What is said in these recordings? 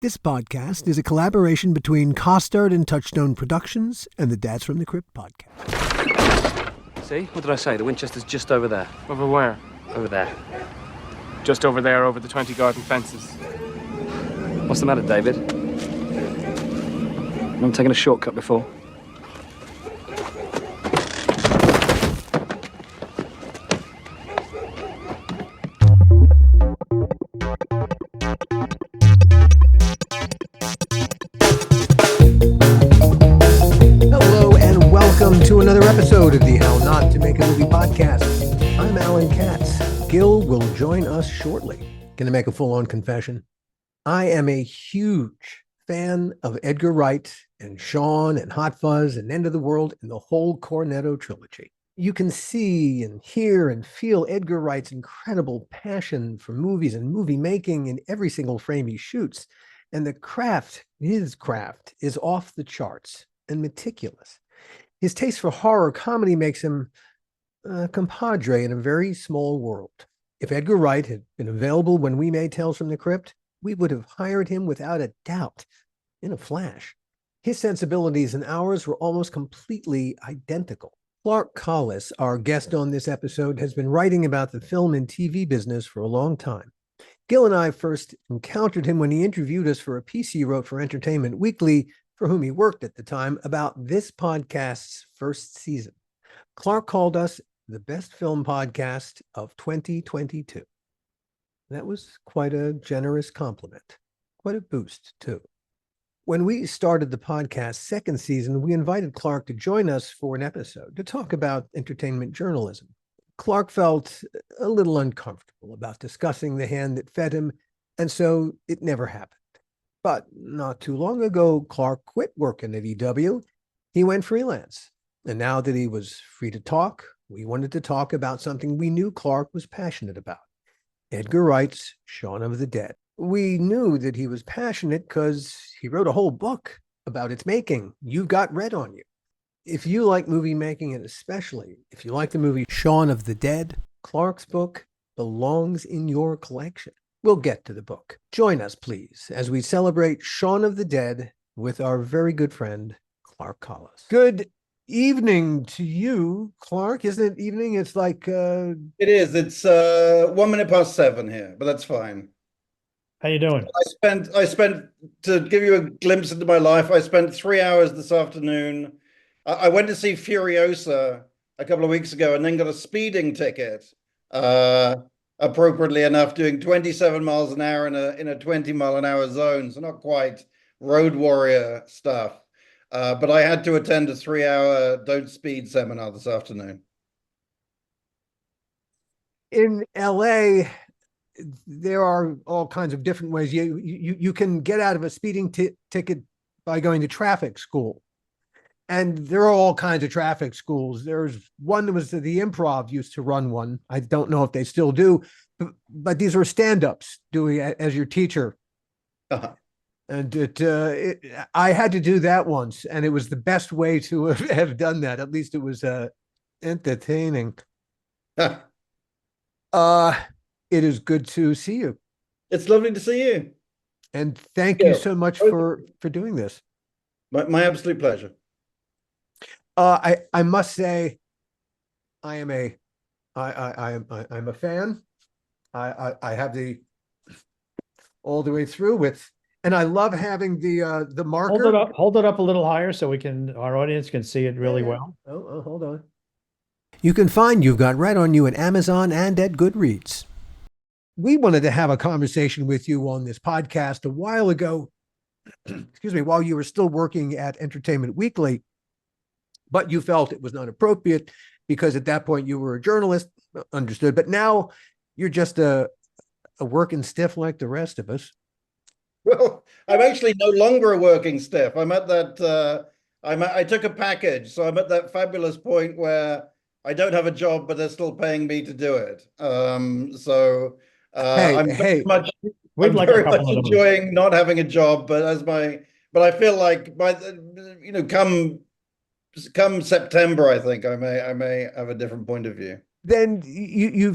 This podcast is a collaboration between Costard and Touchstone Productions and the Dads from the Crypt podcast. See? What did I say? The Winchester's just over there. Over where? Over there. Just over there, over the 20 garden fences. What's the matter, David? I'm taking a shortcut before. Welcome to another episode of the How Not to Make a Movie podcast. I'm Alan Katz. Gil will join us shortly. Going to make a full-on confession. I am a huge fan of Edgar Wright and Shaun and Hot Fuzz and End of the World and the whole Cornetto trilogy. You can see and hear and feel Edgar Wright's incredible passion for movies and movie making in every single frame he shoots. And his craft, is off the charts and meticulous. His taste for horror comedy makes him a compadre in a very small world. If Edgar Wright had been available when we made Tales from the Crypt, we would have hired him without a doubt, in a flash. His sensibilities and ours were almost completely identical. CLARK COLLIS, our guest on this episode, has been writing about the film and TV business for a long time. Gil and I first encountered him when he interviewed us for a piece he wrote for Entertainment Weekly, for whom he worked at the time, about this podcast's first season. CLARK called us the best film podcast of 2022. That was quite a generous compliment, quite a boost, too. When we started the podcast's second season, we invited CLARK to join us for an episode to talk about entertainment journalism. CLARK felt a little uncomfortable about discussing the hand that fed him, and so it never happened. But not too long ago, CLARK quit working at EW. He went freelance. And now that he was free to talk, we wanted to talk about something we knew CLARK was passionate about: Edgar Wright's Shaun of the Dead. We knew that he was passionate because he wrote a whole book about its making. You've Got Red on You. If you like movie making, and especially if you like the movie Shaun of the Dead, CLARK's book belongs in your collection. We'll get to the book. Join us, please, as we celebrate Shaun of the Dead with our very good friend, CLARK COLLIS. Good evening to you, CLARK. Isn't it evening? It's like... It is. It's 7:01 here, but that's fine. How you doing? I spent, to give you a glimpse into my life, I spent 3 hours this afternoon. I went to see Furiosa a couple of weeks ago and then got a speeding ticket. Appropriately enough, doing 27 miles an hour in a 20-mile-an-hour zone, so not quite road warrior stuff. But I had to attend a 3-hour Don't Speed seminar this afternoon. In LA, there are all kinds of different ways. You can get out of a speeding ticket by going to traffic school. And there are all kinds of traffic schools. There's one that was the Improv used to run one. I don't know if they still do, but these were stand-ups doing it as your teacher. Uh-huh. And I had to do that once, and it was the best way to have done that. At least it was entertaining. It is good to see you. It's lovely to see you. And thank you so much for doing this. My absolute pleasure. I must say, I'm a fan. I have the all the way through with, and I love having the marker. Hold it up a little higher so our audience can see it really well. Oh, hold on. You can find You've Got Red on You at Amazon and at Goodreads. We wanted to have a conversation with you on this podcast a while ago, excuse me, while you were still working at Entertainment Weekly. But you felt it was not appropriate because at that point you were a journalist, understood. But now you're just a working stiff like the rest of us. Well, I'm actually no longer a working stiff. I'm at that, I took a package. So I'm at that fabulous point where I don't have a job, but they're still paying me to do it. I'm very much enjoying not having a job, but I feel like come September, I think I may have a different point of view. Then you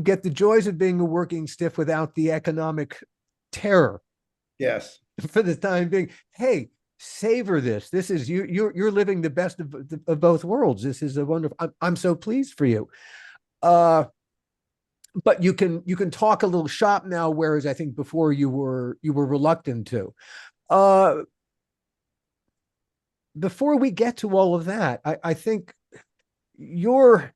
get the joys of being a working stiff without the economic terror Yes. for the time being. Hey, savor this. This is you're living the best of both worlds. This is a wonderful. I'm so pleased for you. But you can talk a little shop now, whereas I think before you were reluctant to. Before we get to all of that, I think you're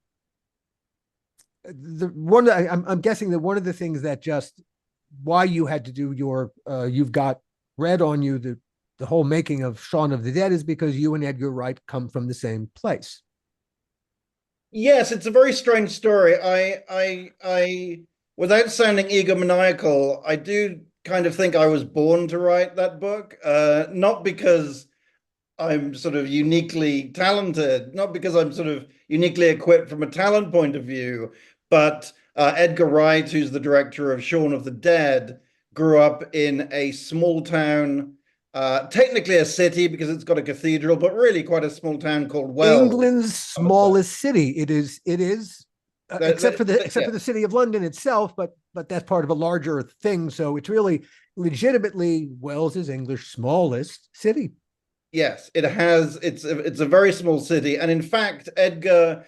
the one. I'm guessing that one of the things that just why you had to do your you've got read on you the whole making of Shaun of the Dead is because you and Edgar Wright come from the same place. Yes, it's a very strange story. Without sounding egomaniacal, I do kind of think I was born to write that book. Not because I'm sort of uniquely talented, not because I'm sort of uniquely equipped from a talent point of view, but Edgar Wright, who's the director of Shaun of the Dead, grew up in a small town, technically a city because it's got a cathedral, but really quite a small town called Wells. England's smallest city. It is except for Yeah. the city of London itself, but that's part of a larger thing. So it's really legitimately Wales is English smallest city. Yes, it has. It's a very small city, and in fact, Edgar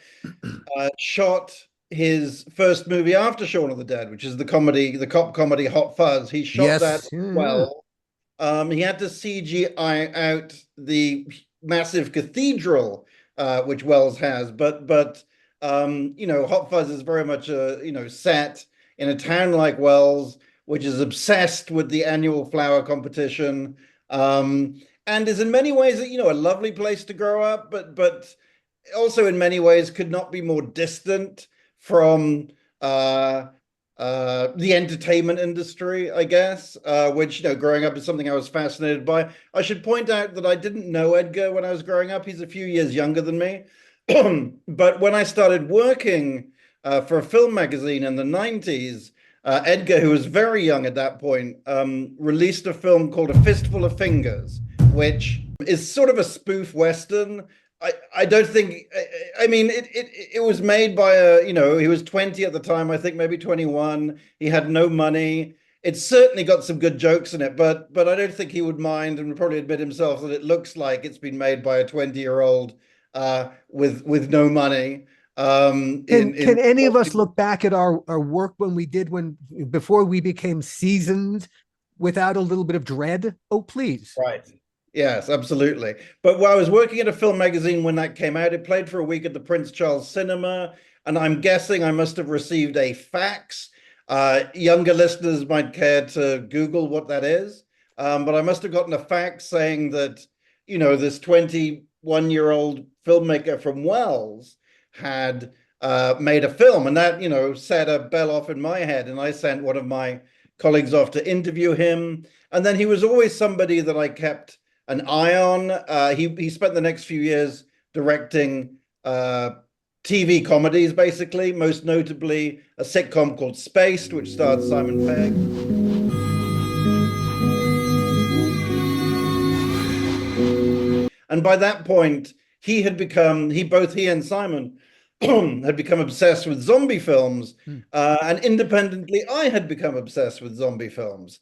shot his first movie after Shaun of the Dead, which is the cop comedy Hot Fuzz. He shot that well. He had to CGI out the massive cathedral, which Wells has, but Hot Fuzz is very much set in a town like Wells, which is obsessed with the annual flower competition, and is in many ways, a lovely place to grow up, but also in many ways could not be more distant from the entertainment industry, I guess, which, growing up is something I was fascinated by. I should point out that I didn't know Edgar when I was growing up. He's a few years younger than me. But when I started working for a film magazine in the 90s, Edgar, who was very young at that point, released a film called A Fistful of Fingers, which is sort of a spoof Western. I don't think, I mean, it was made by he was 20 at the time, I think maybe 21. He had no money. It's certainly got some good jokes in it, but I don't think he would mind and would probably admit himself that it looks like it's been made by a 20-year-old with no money. Can any of us look back at our work before we became seasoned without a little bit of dread? Oh, please. Right. Yes, absolutely. But while I was working at a film magazine when that came out, it played for a week at the Prince Charles Cinema, and I'm guessing I must have received a fax. Younger listeners might care to Google what that is, but I must have gotten a fax saying that, this 21-year-old filmmaker from Wells had made a film, and that, set a bell off in my head, and I sent one of my colleagues off to interview him, and then he was always somebody that I kept an eye on. He spent the next few years directing TV comedies, basically, most notably a sitcom called Spaced, which starred Simon Pegg. And by that point, he and Simon had become obsessed with zombie films, and independently, I had become obsessed with zombie films,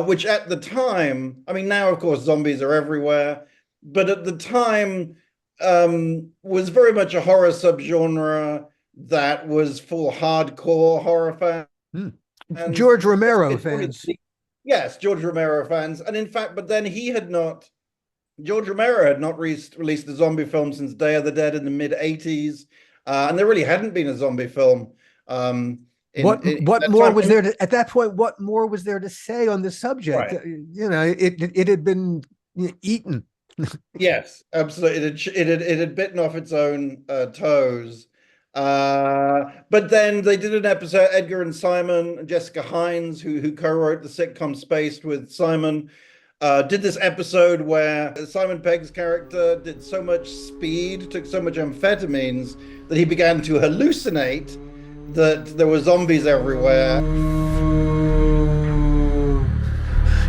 which at the time, I mean, now, of course, zombies are everywhere, but at the time was very much a horror subgenre that was for hardcore horror fans. George Romero fans. Yes, George Romero fans. And in fact, but then George Romero had not released a zombie film since Day of the Dead in the mid-'80s. And there really hadn't been a zombie film. What more was there at that point? What more was there to say on this subject? Right. It had been eaten. Yes, absolutely. It had bitten off its own toes. But then they did an episode. Edgar and Simon and Jessica Hines, who co-wrote the sitcom Spaced with Simon, did this episode where Simon Pegg's character did so much speed, took so much amphetamines, that he began to hallucinate that there were zombies everywhere.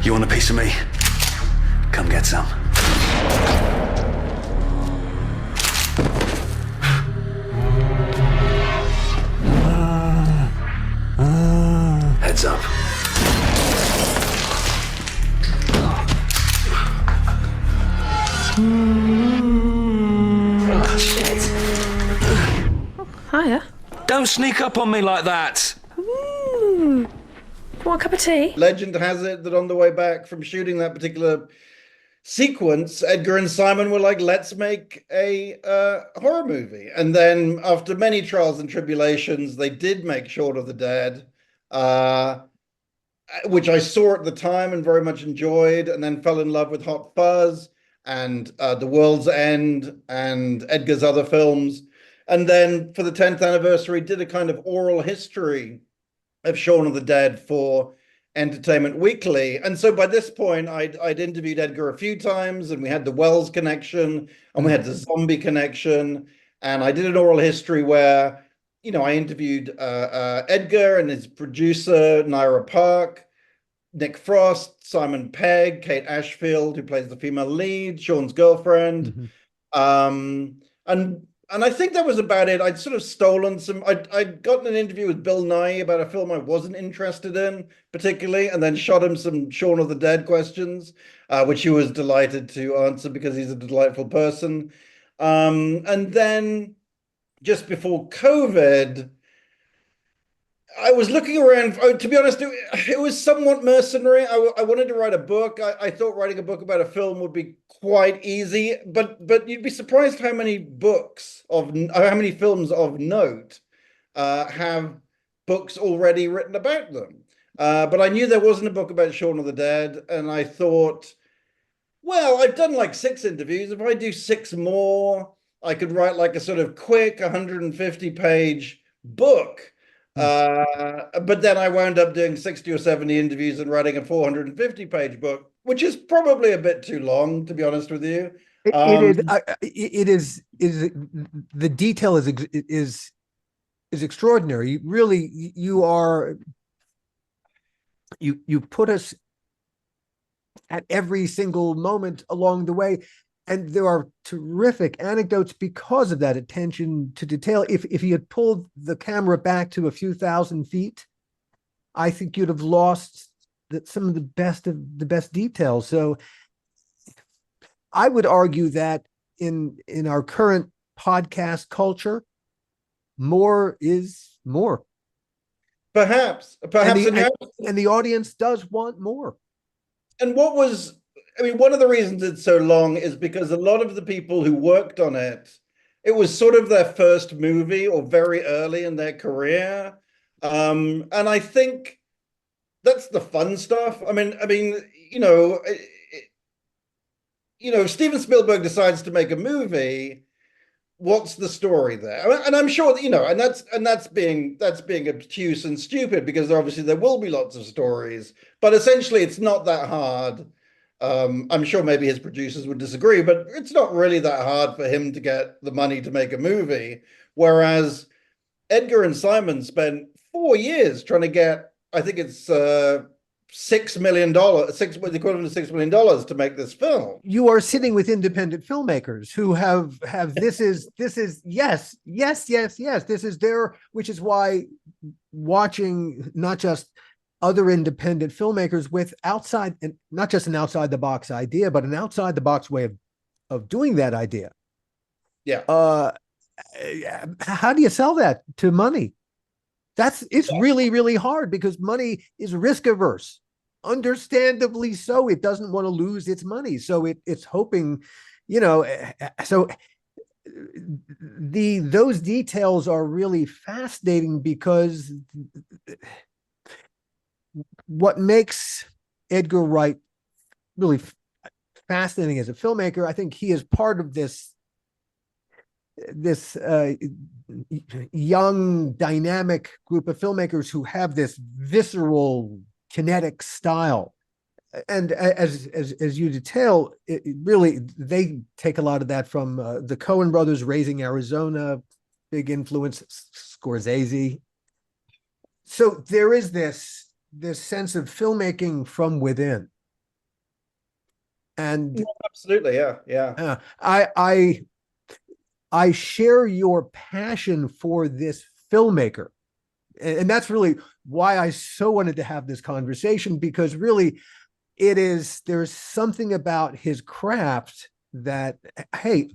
You want a piece of me? Come get some. Heads up. Oh, shit. Hiya. Don't sneak up on me like that. Want a cup of tea? Legend has it that on the way back from shooting that particular sequence, Edgar and Simon were like, let's make a horror movie. And then after many trials and tribulations, they did make Shaun of the Dead, which I saw at the time and very much enjoyed, and then fell in love with Hot Fuzz and The World's End and Edgar's other films. And then for the 10th anniversary, did a kind of oral history of Shaun of the Dead for Entertainment Weekly. And so by this point, I'd interviewed Edgar a few times, and we had the Wells connection, and we had the zombie connection. And I did an oral history where, you know, I interviewed Edgar and his producer, Naira Park, Nick Frost, Simon Pegg, Kate Ashfield, who plays the female lead, Sean's girlfriend. And I think that was about it. I'd sort of stolen some, I'd gotten an interview with Bill Nye about a film I wasn't interested in particularly, and then shot him some Shaun of the Dead questions, which he was delighted to answer because he's a delightful person. And then just before COVID, I was looking around. To be honest, it was somewhat mercenary. I wanted to write a book. I thought writing a book about a film would be quite easy, but you'd be surprised how many how many films of note have books already written about them. But I knew there wasn't a book about Shaun of the Dead, and I thought, well, I've done like 6 interviews. If I do 6 more, I could write like a sort of quick 150-page book. But then I wound up doing 60 or 70 interviews and writing a 450-page book, which is probably a bit too long, to be honest with you. It is the detail is extraordinary. You put us at every single moment along the way. And there are terrific anecdotes because of that attention to detail. If you had pulled the camera back to a few thousand feet, I think you'd have lost some of the best details. So I would argue that in our current podcast culture, more is more. Perhaps. And the audience does want more. And one of the reasons it's so long is because a lot of the people who worked on it, it was sort of their first movie or very early in their career. And I think that's the fun stuff. I mean, if Steven Spielberg decides to make a movie, what's the story there? And I'm sure that, and that's being obtuse and stupid, because obviously there will be lots of stories, but essentially it's not that hard. I'm sure maybe his producers would disagree, but it's not really that hard for him to get the money to make a movie. Whereas Edgar and Simon spent 4 years trying to get, I think it's $6 million, the equivalent of $6 million to make this film. You are sitting with independent filmmakers who have this is yes. This is their, which is why watching not just other independent filmmakers with not just an outside the box idea, but an outside the box way of doing that idea. Yeah. How do you sell that to money? It's really, really hard, because money is risk averse. Understandably so. It doesn't want to lose its money. So it's hoping, so those details are really fascinating, because what makes Edgar Wright really fascinating as a filmmaker, I think he is part of this young, dynamic group of filmmakers who have this visceral, kinetic style. And as you detail, they take a lot of that from the Coen brothers, Raising Arizona, big influence, Scorsese. So there is this sense of filmmaking from within. And absolutely, yeah. I share your passion for this filmmaker. And that's really why I so wanted to have this conversation, because really there's something about his craft that, hey,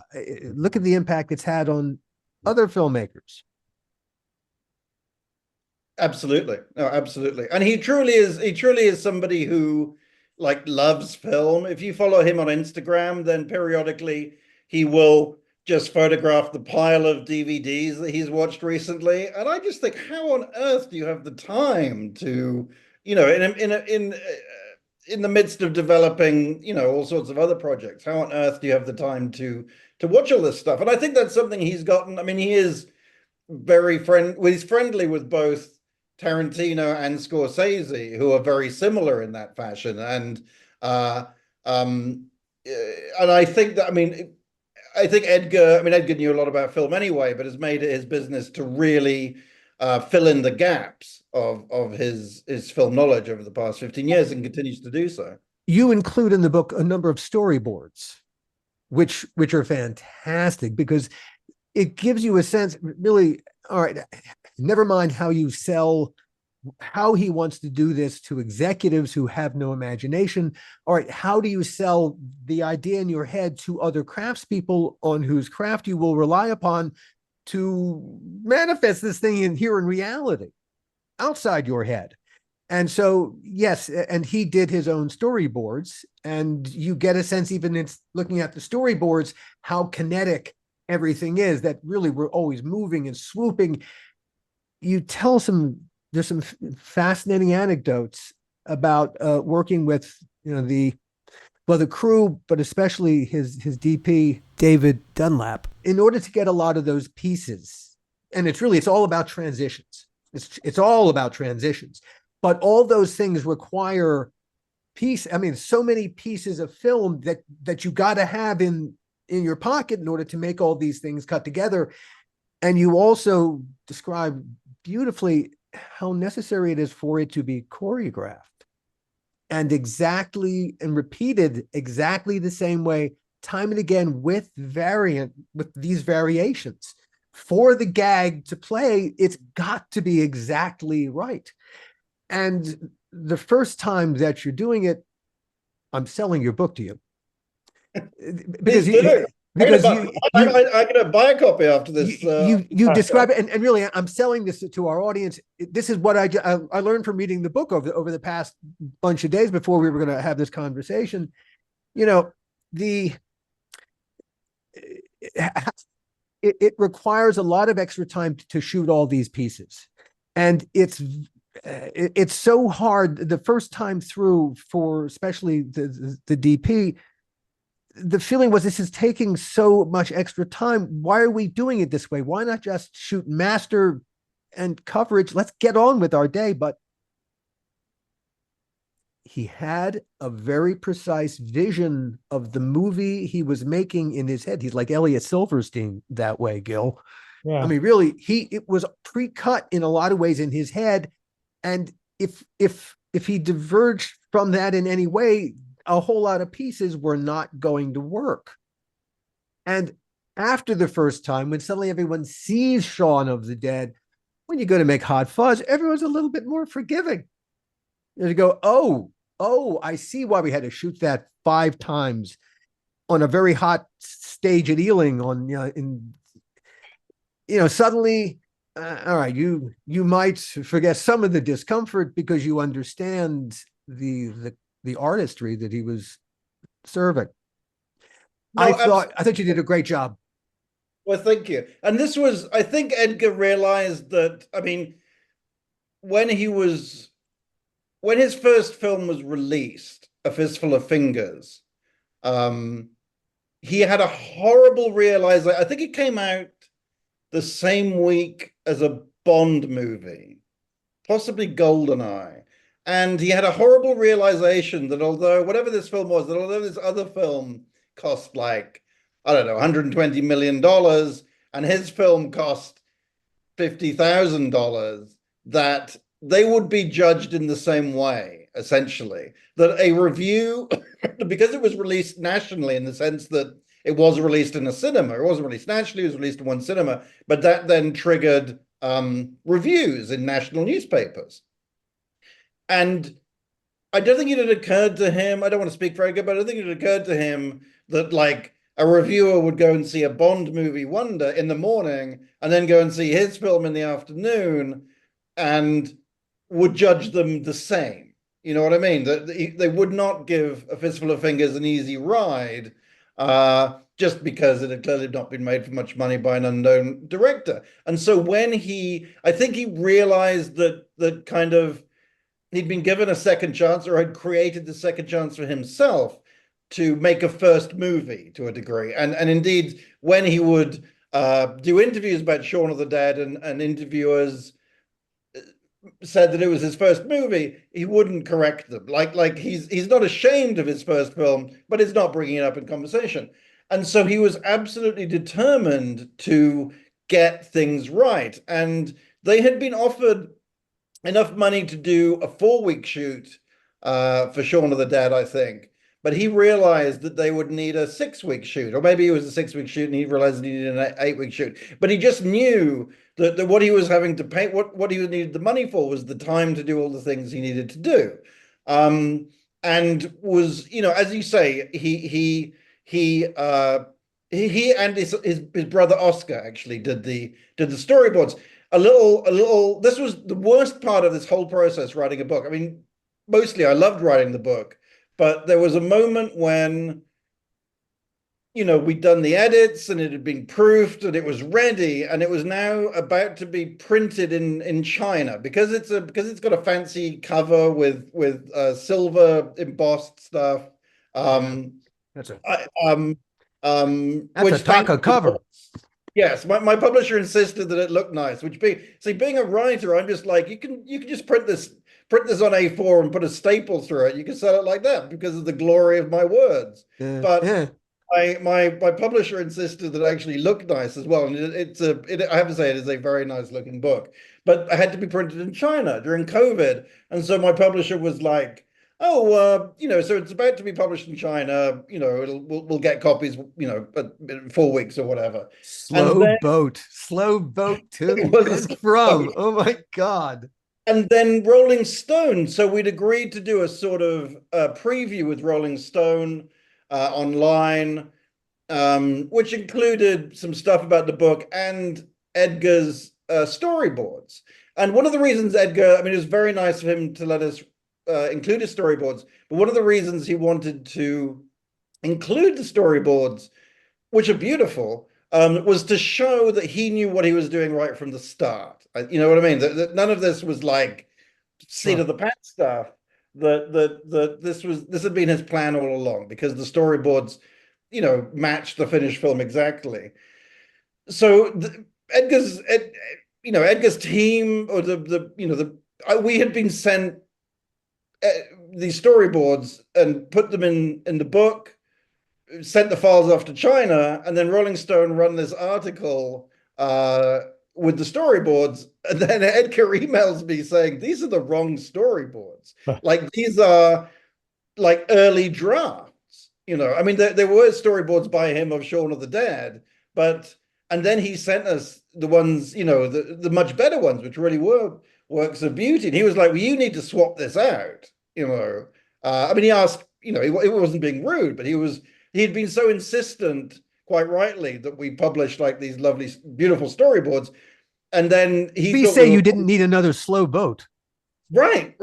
look at the impact it's had on other filmmakers. Absolutely. No, absolutely. And he truly is somebody who like loves film. If you follow him on Instagram, then periodically he will just photograph the pile of DVDs that he's watched recently. And I just think, how on earth do you have the time to, in the midst of developing, all sorts of other projects, how on earth do you have the time to watch all this stuff? And I think that's something he's gotten. I mean, he is he's friendly with both Tarantino and Scorsese, who are very similar in that fashion. Uh, um, and I think that, Edgar knew a lot about film anyway, but has made it his business to really fill in the gaps of his film knowledge over the past 15 years and continues to do so. You include in the book a number of storyboards, which are fantastic because it gives you a sense, really, all right, never mind how you sell, how he wants to do this to executives who have no imagination. All right, how do you sell the idea in your head to other craftspeople on whose craft you will rely upon to manifest this thing in reality outside your head? And so, yes, and he did his own storyboards, and you get a sense, even in looking at the storyboards, how kinetic everything is, that really we're always moving and swooping. You tell there's some fascinating anecdotes about working with, the crew, but especially his DP, David Dunlap, in order to get a lot of those pieces. And it's all about transitions. It's all about transitions. But all those things require so many pieces of film that you got to have in your pocket in order to make all these things cut together. And you also describe beautifully how necessary it is for it to be choreographed and repeated exactly the same way, time and again, with these variations. For the gag to play, it's got to be exactly right. And the first time that you're doing it, I'm selling your book to you. Because I'm going to buy a copy after this. You describe it, and really, I'm selling this to our audience. This is what I learned from reading the book over the past bunch of days before we were going to have this conversation. It requires a lot of extra time to shoot all these pieces, and it's so hard the first time through, for especially the DP. The feeling was, this is taking so much extra time. Why are we doing it this way? Why not just shoot master and coverage? Let's get on with our day. But he had a very precise vision of the movie he was making in his head. He's like Elliot Silverstein that way, Gil. Yeah. I mean, really, it was pre-cut in a lot of ways in his head. And if he diverged from that in any way, a whole lot of pieces were not going to work. And after the first time, when suddenly everyone sees Shaun of the Dead, when you go to make Hot Fuzz, everyone's a little bit more forgiving. You go, oh, I see why we had to shoot that 5 times on a very hot stage at Ealing suddenly, all right, you might forget some of the discomfort because you understand the artistry that he was serving. No, I thought you did a great job. Well, thank you. And I think Edgar realized that, when his first film was released, A Fistful of Fingers, he had a horrible realization. I think it came out the same week as a Bond movie, possibly GoldenEye. And he had a horrible realization that although this other film cost like, I don't know, $120 million, and his film cost $50,000, that they would be judged in the same way, essentially. That a review, because it was released nationally in the sense that it was released in a cinema, it wasn't released nationally, it was released in one cinema, but that then triggered reviews in national newspapers. And I don't think it had occurred to him, I don't want to speak for Edgar, but I don't think it had occurred to him that, like, a reviewer would go and see a Bond movie in the morning and then go and see his film in the afternoon and would judge them the same. You know what I mean? That they would not give A Fistful of Fingers an easy ride just because it had clearly not been made for much money by an unknown director. And so when I think he realized that kind of he'd been given a second chance or had created the second chance for himself to make a first movie to a degree. And indeed, when he would do interviews about Shaun of the Dead and interviewers said that it was his first movie, he wouldn't correct them. Like he's not ashamed of his first film, but he's not bringing it up in conversation. And so he was absolutely determined to get things right. And they had been offered enough money to do a 4-week shoot for Shaun of the Dead, I think. But he realized that they would need a 6-week shoot, or maybe it was a 6-week shoot and he realized he needed an 8-week shoot. But he just knew that what he was having to pay, what he needed the money for was the time to do all the things he needed to do. And was, as you say, he and his brother Oscar actually did the storyboards. This was the worst part of this whole process, writing a book. I mean, mostly I loved writing the book, but there was a moment when, we'd done the edits and it had been proofed and it was ready and it was now about to be printed in China because it's got a fancy cover with silver embossed stuff. That's a Which Taka cover. Yes, my publisher insisted that it looked nice. Being a writer, I'm just like, you can just print this on A4 and put a staple through it. You can sell it like that because of the glory of my words. But my publisher insisted that it actually looked nice as well. And I have to say, it is a very nice looking book. But it had to be printed in China during COVID, and so my publisher was like, so it's about to be published in China. We'll get copies, in 4 weeks or whatever. Slow boat to and from. Oh my God. And then Rolling Stone. So we'd agreed to do a sort of preview with Rolling Stone online, which included some stuff about the book and Edgar's storyboards. And one of the reasons it was very nice of him to let us include his storyboards, but one of the reasons he wanted to include the storyboards, which are beautiful, was to show that he knew what he was doing right from the start. You know what I mean? That none of this was like seat of the pants stuff. This had been his plan all along because the storyboards, matched the finished film exactly. So Edgar's team, or we had been sent these storyboards and put them in the book, sent the files off to China, and then Rolling Stone run this article with the storyboards, and then Edgar emails me saying these are the wrong storyboards. Like, these are like early drafts. I mean, there were storyboards by him of Shaun of the Dead, and then he sent us the ones, the much better ones, which really were works of beauty. And he was like, well, you need to swap this out. I mean, he asked, it wasn't being rude, but he'd been so insistent, quite rightly, that we published like these lovely, beautiful storyboards. And then you say you didn't need another slow boat. Right.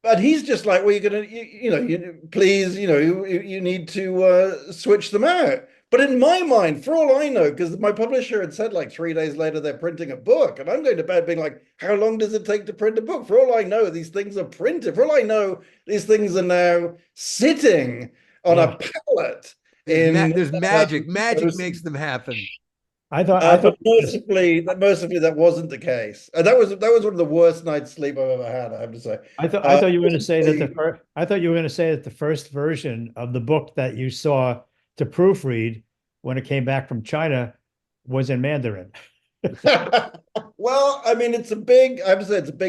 But he's just like, well, you're going to, please, you need to switch them out. But in my mind, for all I know, because my publisher had said like 3 days later they're printing a book, and I'm going to bed being like, how long does it take to print a book? For all I know, these things are printed. For all I know, these things are now sitting on a pallet. There's magic. Magic makes them happen. I thought mercifully that wasn't the case. That was one of the worst night's sleep I've ever had, I have to say. I thought you were going to say that the first version of the book that you saw to proofread when it came back from China was in Mandarin. Well, I mean, it's a big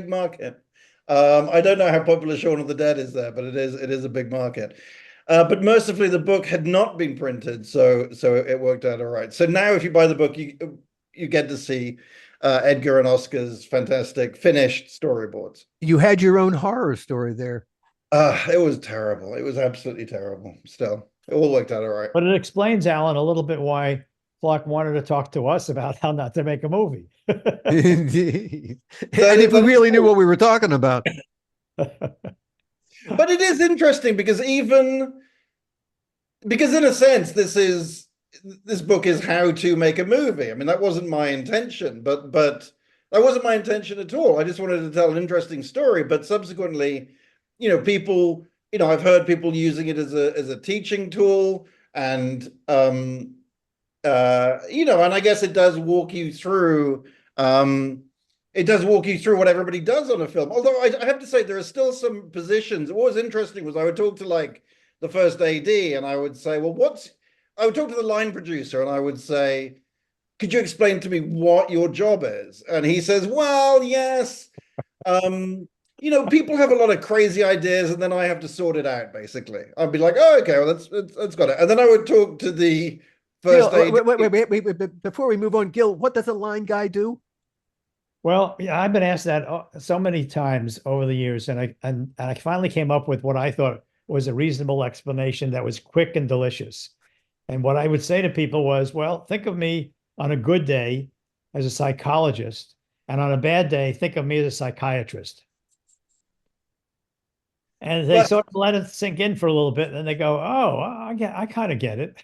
market. I don't know how popular Shaun of the Dead is there, but it is a big market. But mercifully, the book had not been printed, so it worked out all right. So now, if you buy the book, you get to see Edgar and Oscar's fantastic finished storyboards. You had your own horror story there. It was terrible. It was absolutely terrible. Still, It all worked out all right. But it explains, Alan, a little bit why Clark wanted to talk to us about how not to make a movie. Indeed. That And is- if we that is really knew true. what we were talking about. But it is interesting because in a sense, this book is how to make a movie. I mean, that wasn't my intention, but that wasn't my intention at all. I just wanted to tell an interesting story. But subsequently, people, I've heard people using it as a teaching tool, and and I guess it does walk you through. It does walk you through what everybody does on a film. Although I have to say, there are still some positions. What was interesting was I would talk to like the first AD, and I would say, well, I would talk to the line producer, and I would say, could you explain to me what your job is? And he says, well, yes. People have a lot of crazy ideas, and then I have to sort it out, basically. I'd be like, oh, okay, well, that's got it. And then I would talk to the first Gil, AD. wait. Before we move on, Gil, what does a line guy do? Well, yeah, I've been asked that so many times over the years, and I finally came up with what I thought was a reasonable explanation that was quick and delicious. And what I would say to people was, well, think of me on a good day as a psychologist, and on a bad day, think of me as a psychiatrist. And they sort of let it sink in for a little bit, and then they go, oh, I kind of get it.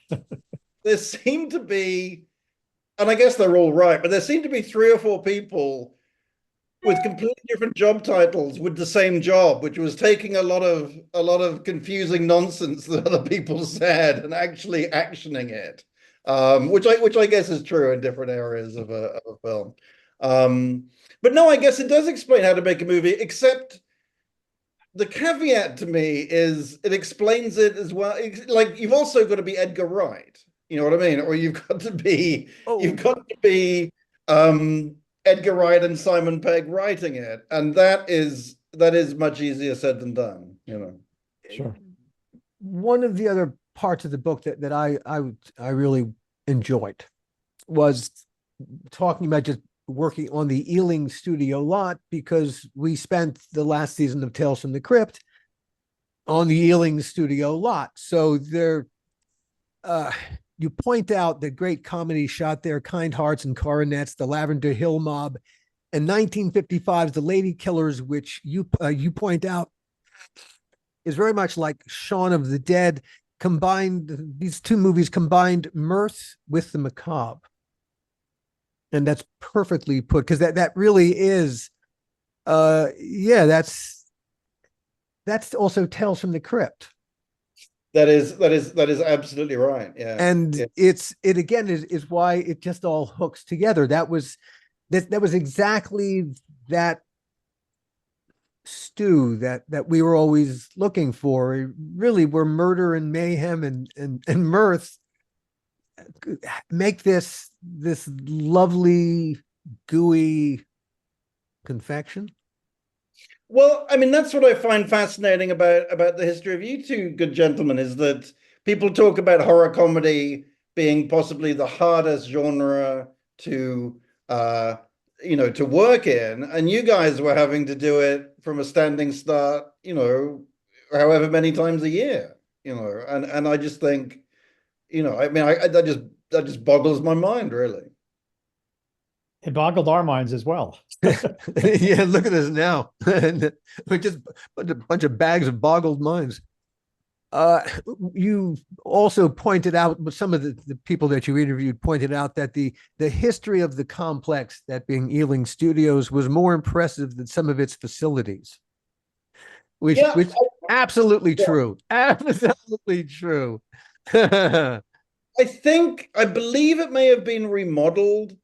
There seem to be, and I guess they're all right, but there seem to be 3 or 4 people with completely different job titles with the same job, which was taking a lot of confusing nonsense that other people said and actually actioning it, which I guess is true in different areas of a film. But no, I guess it does explain how to make a movie, except the caveat to me is it explains it as well. Like, you've also got to be Edgar Wright, you know what I mean? Or you've got to be Edgar Wright and Simon Pegg writing it, and that is much easier said than done. Sure. One of the other parts of the book that I really enjoyed was talking about just working on the Ealing studio lot, because we spent the last season of Tales from the Crypt on the Ealing studio lot. So there, you point out that great comedy shot there, Kind Hearts and Coronets, The Lavender Hill Mob, and 1955's The Lady Killers, which you point out is very much like Shaun of the Dead. These 2 movies combined mirth with the macabre. And that's perfectly put, because that really is, that's also Tales from the Crypt. That is absolutely right. Yeah. And yeah. it again is why it just all hooks together. That was exactly that stew that we were always looking for. Really, where murder and mayhem and mirth make this lovely, gooey confection. Well, I mean, that's what I find fascinating about the history of you 2 good gentlemen, is that people talk about horror comedy being possibly the hardest genre to to work in, and you guys were having to do it from a standing start, however many times a year, and I just think, I mean, that just boggles my mind, really. It boggled our minds as well. Yeah, look at us now. We're just a bunch of bags of boggled minds. You also pointed out, some of the people that you interviewed pointed out that the history of the complex, that being Ealing Studios, was more impressive than some of its facilities. Which absolutely true. Absolutely true. I believe it may have been remodeled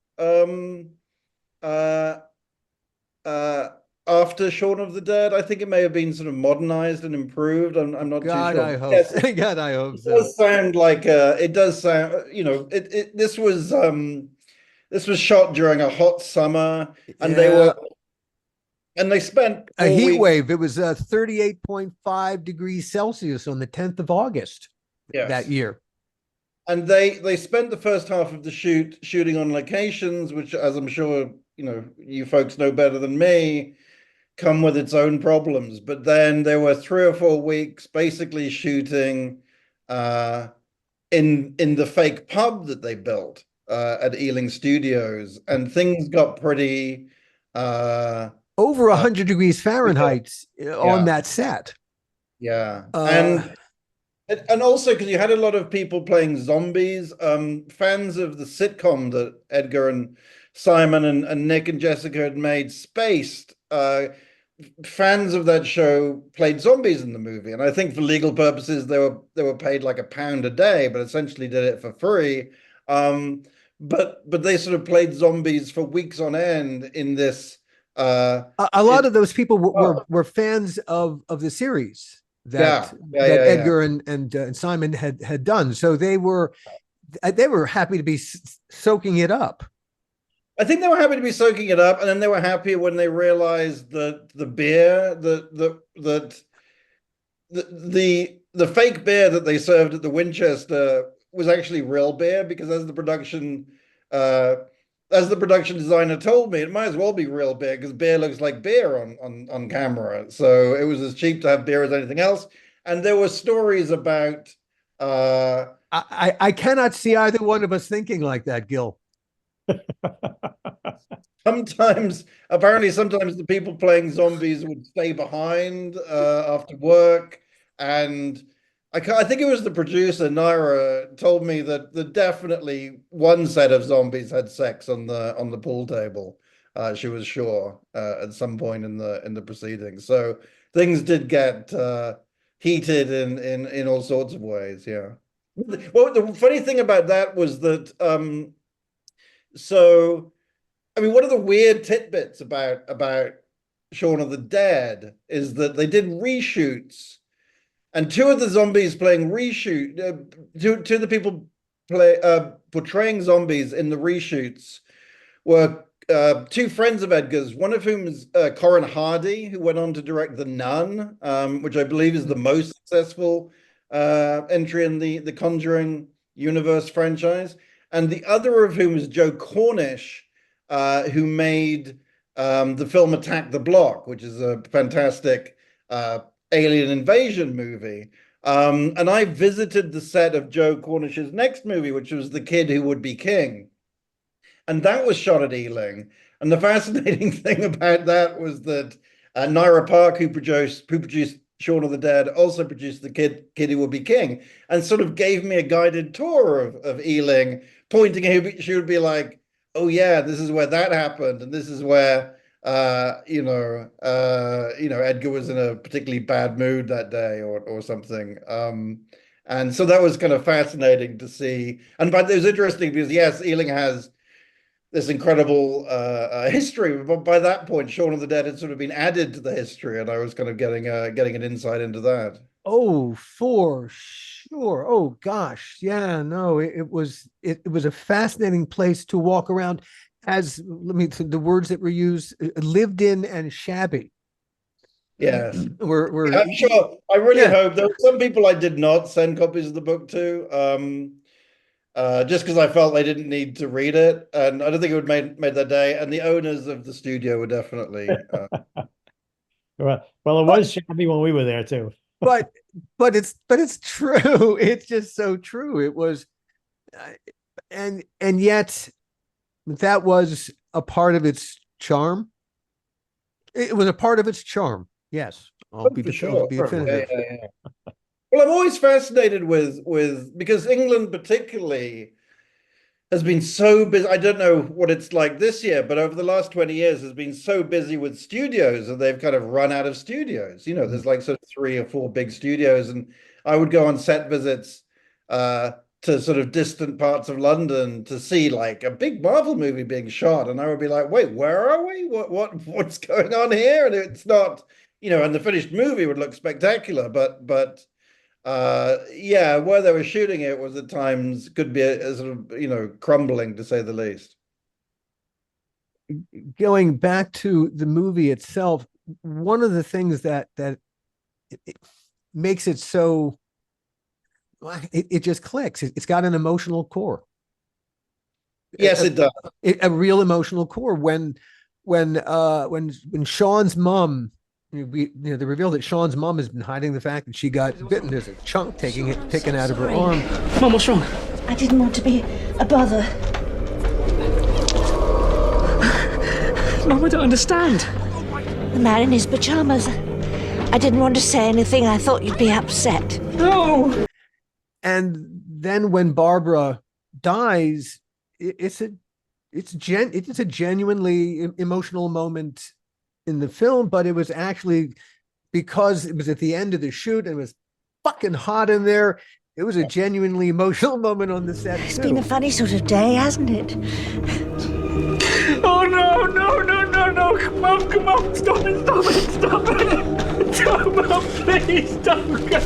after Shaun of the Dead. I think it may have been sort of modernized and improved. I'm not too sure. I hope. Yes, God, I hope it so. does sound like this was shot during a hot summer, and they spent a 4 heat weeks. wave. It was 38.5 degrees Celsius on the 10th of August that year. And they spent the first half of the shooting on locations, which, as I'm sure you folks know better than me, come with its own problems. But then there were 3 or 4 weeks basically shooting in the fake pub that they built at Ealing Studios, and things got pretty Over 100 degrees Fahrenheit on yeah, that set. yeah, Uh, and also because you had a lot of people playing zombies, fans of the sitcom that Edgar and Simon and Nick and Jessica had made, Spaced. Fans of that show played zombies in the movie, and I think for legal purposes they were paid like £1 a day, but essentially did it for free. Um, but they sort of played zombies for weeks on end in this. a lot It, of those people were fans of the series yeah, yeah, that yeah, yeah. Edgar and Simon had done, so they were happy to be soaking it up. I think they were happy to be soaking it up, and then they were happy when they realized that the beer the fake beer that they served at the Winchester was actually real beer, because uh, as the production designer told me, it might as well be real beer because beer looks like beer on camera. So it was as cheap to have beer as anything else. And there were stories about I cannot see either one of us thinking like that, Gil. apparently sometimes the people playing zombies would stay behind after work, and I think it was the producer Naira told me that definitely one set of zombies had sex on the pool table. She was sure at some point in the proceedings. So things did get heated in all sorts of ways. Yeah. Well, the funny thing about that was that so I mean, one of the weird tidbits about Shaun of the Dead is that they did reshoots, and two of the zombies playing reshoot, two of the people portraying zombies in the reshoots were two friends of Edgar's, one of whom is Corin Hardy, who went on to direct The Nun, which I believe is the most successful entry in the Conjuring universe franchise, and the other of whom is Joe Cornish, who made the film Attack the Block, which is a fantastic alien invasion movie. And I visited the set of Joe Cornish's next movie, which was The Kid Who Would Be King. And that was shot at Ealing. And the fascinating thing about that was that Naira Park, who produced Shaun of the Dead, also produced The Kid Who Would Be King, and sort of gave me a guided tour of Ealing, pointing out. She would be like, "Oh yeah, this is where that happened, and this is where Edgar was in a particularly bad mood that day, or something." And so that was kind of fascinating to see. But it was interesting because yes, Ealing has this incredible history, but by that point, Shaun of the Dead had sort of been added to the history, and I was kind of getting an insight into that. Oh, for sure. Oh gosh, yeah. No, it was a fascinating place to walk around. As the words that were used, lived in and shabby. Yes, We're I'm sure. I really yeah. hope there were some people I did not send copies of the book to. Just because I felt they didn't need to read it, and I don't think it would made their day. And the owners of the studio were definitely. Well, it was shabby when we were there too. but it's true. It's just so true. It was, and yet that was a part of its charm. It was a part of its charm. Yes, I'll be definitive. Yeah. Well, I'm always fascinated with because England particularly has been so busy. I don't know what it's like this year, but over the last 20 years has been so busy with studios that they've kind of run out of studios. There's like sort of 3 or 4 big studios, and I would go on set visits to sort of distant parts of London to see like a big Marvel movie being shot, and I would be like, "Wait, where are we? What's going on here?" And it's not, and the finished movie would look spectacular, but yeah, where they were shooting it was at times could be a sort of crumbling, to say the least. Going back to the movie itself, one of the things that it makes it so it just clicks. It's got an emotional core. Yes, it does. A real emotional core. When Sean's mom the reveal that Sean's mom has been hiding the fact that she got bitten. There's a chunk taken out of her arm. Mum, what's wrong? I didn't want to be a bother. Mum, I don't understand. The man in his pajamas. I didn't want to say anything. I thought you'd be upset. No! And then when Barbara dies, it's a genuinely emotional moment in the film, but it was actually because it was at the end of the shoot and it was fucking hot in there. It was a genuinely emotional moment on the set. It's been a funny sort of day, hasn't it? Oh, no, no, no, no, no. Come on, stop it. No, Mum, please, don't go.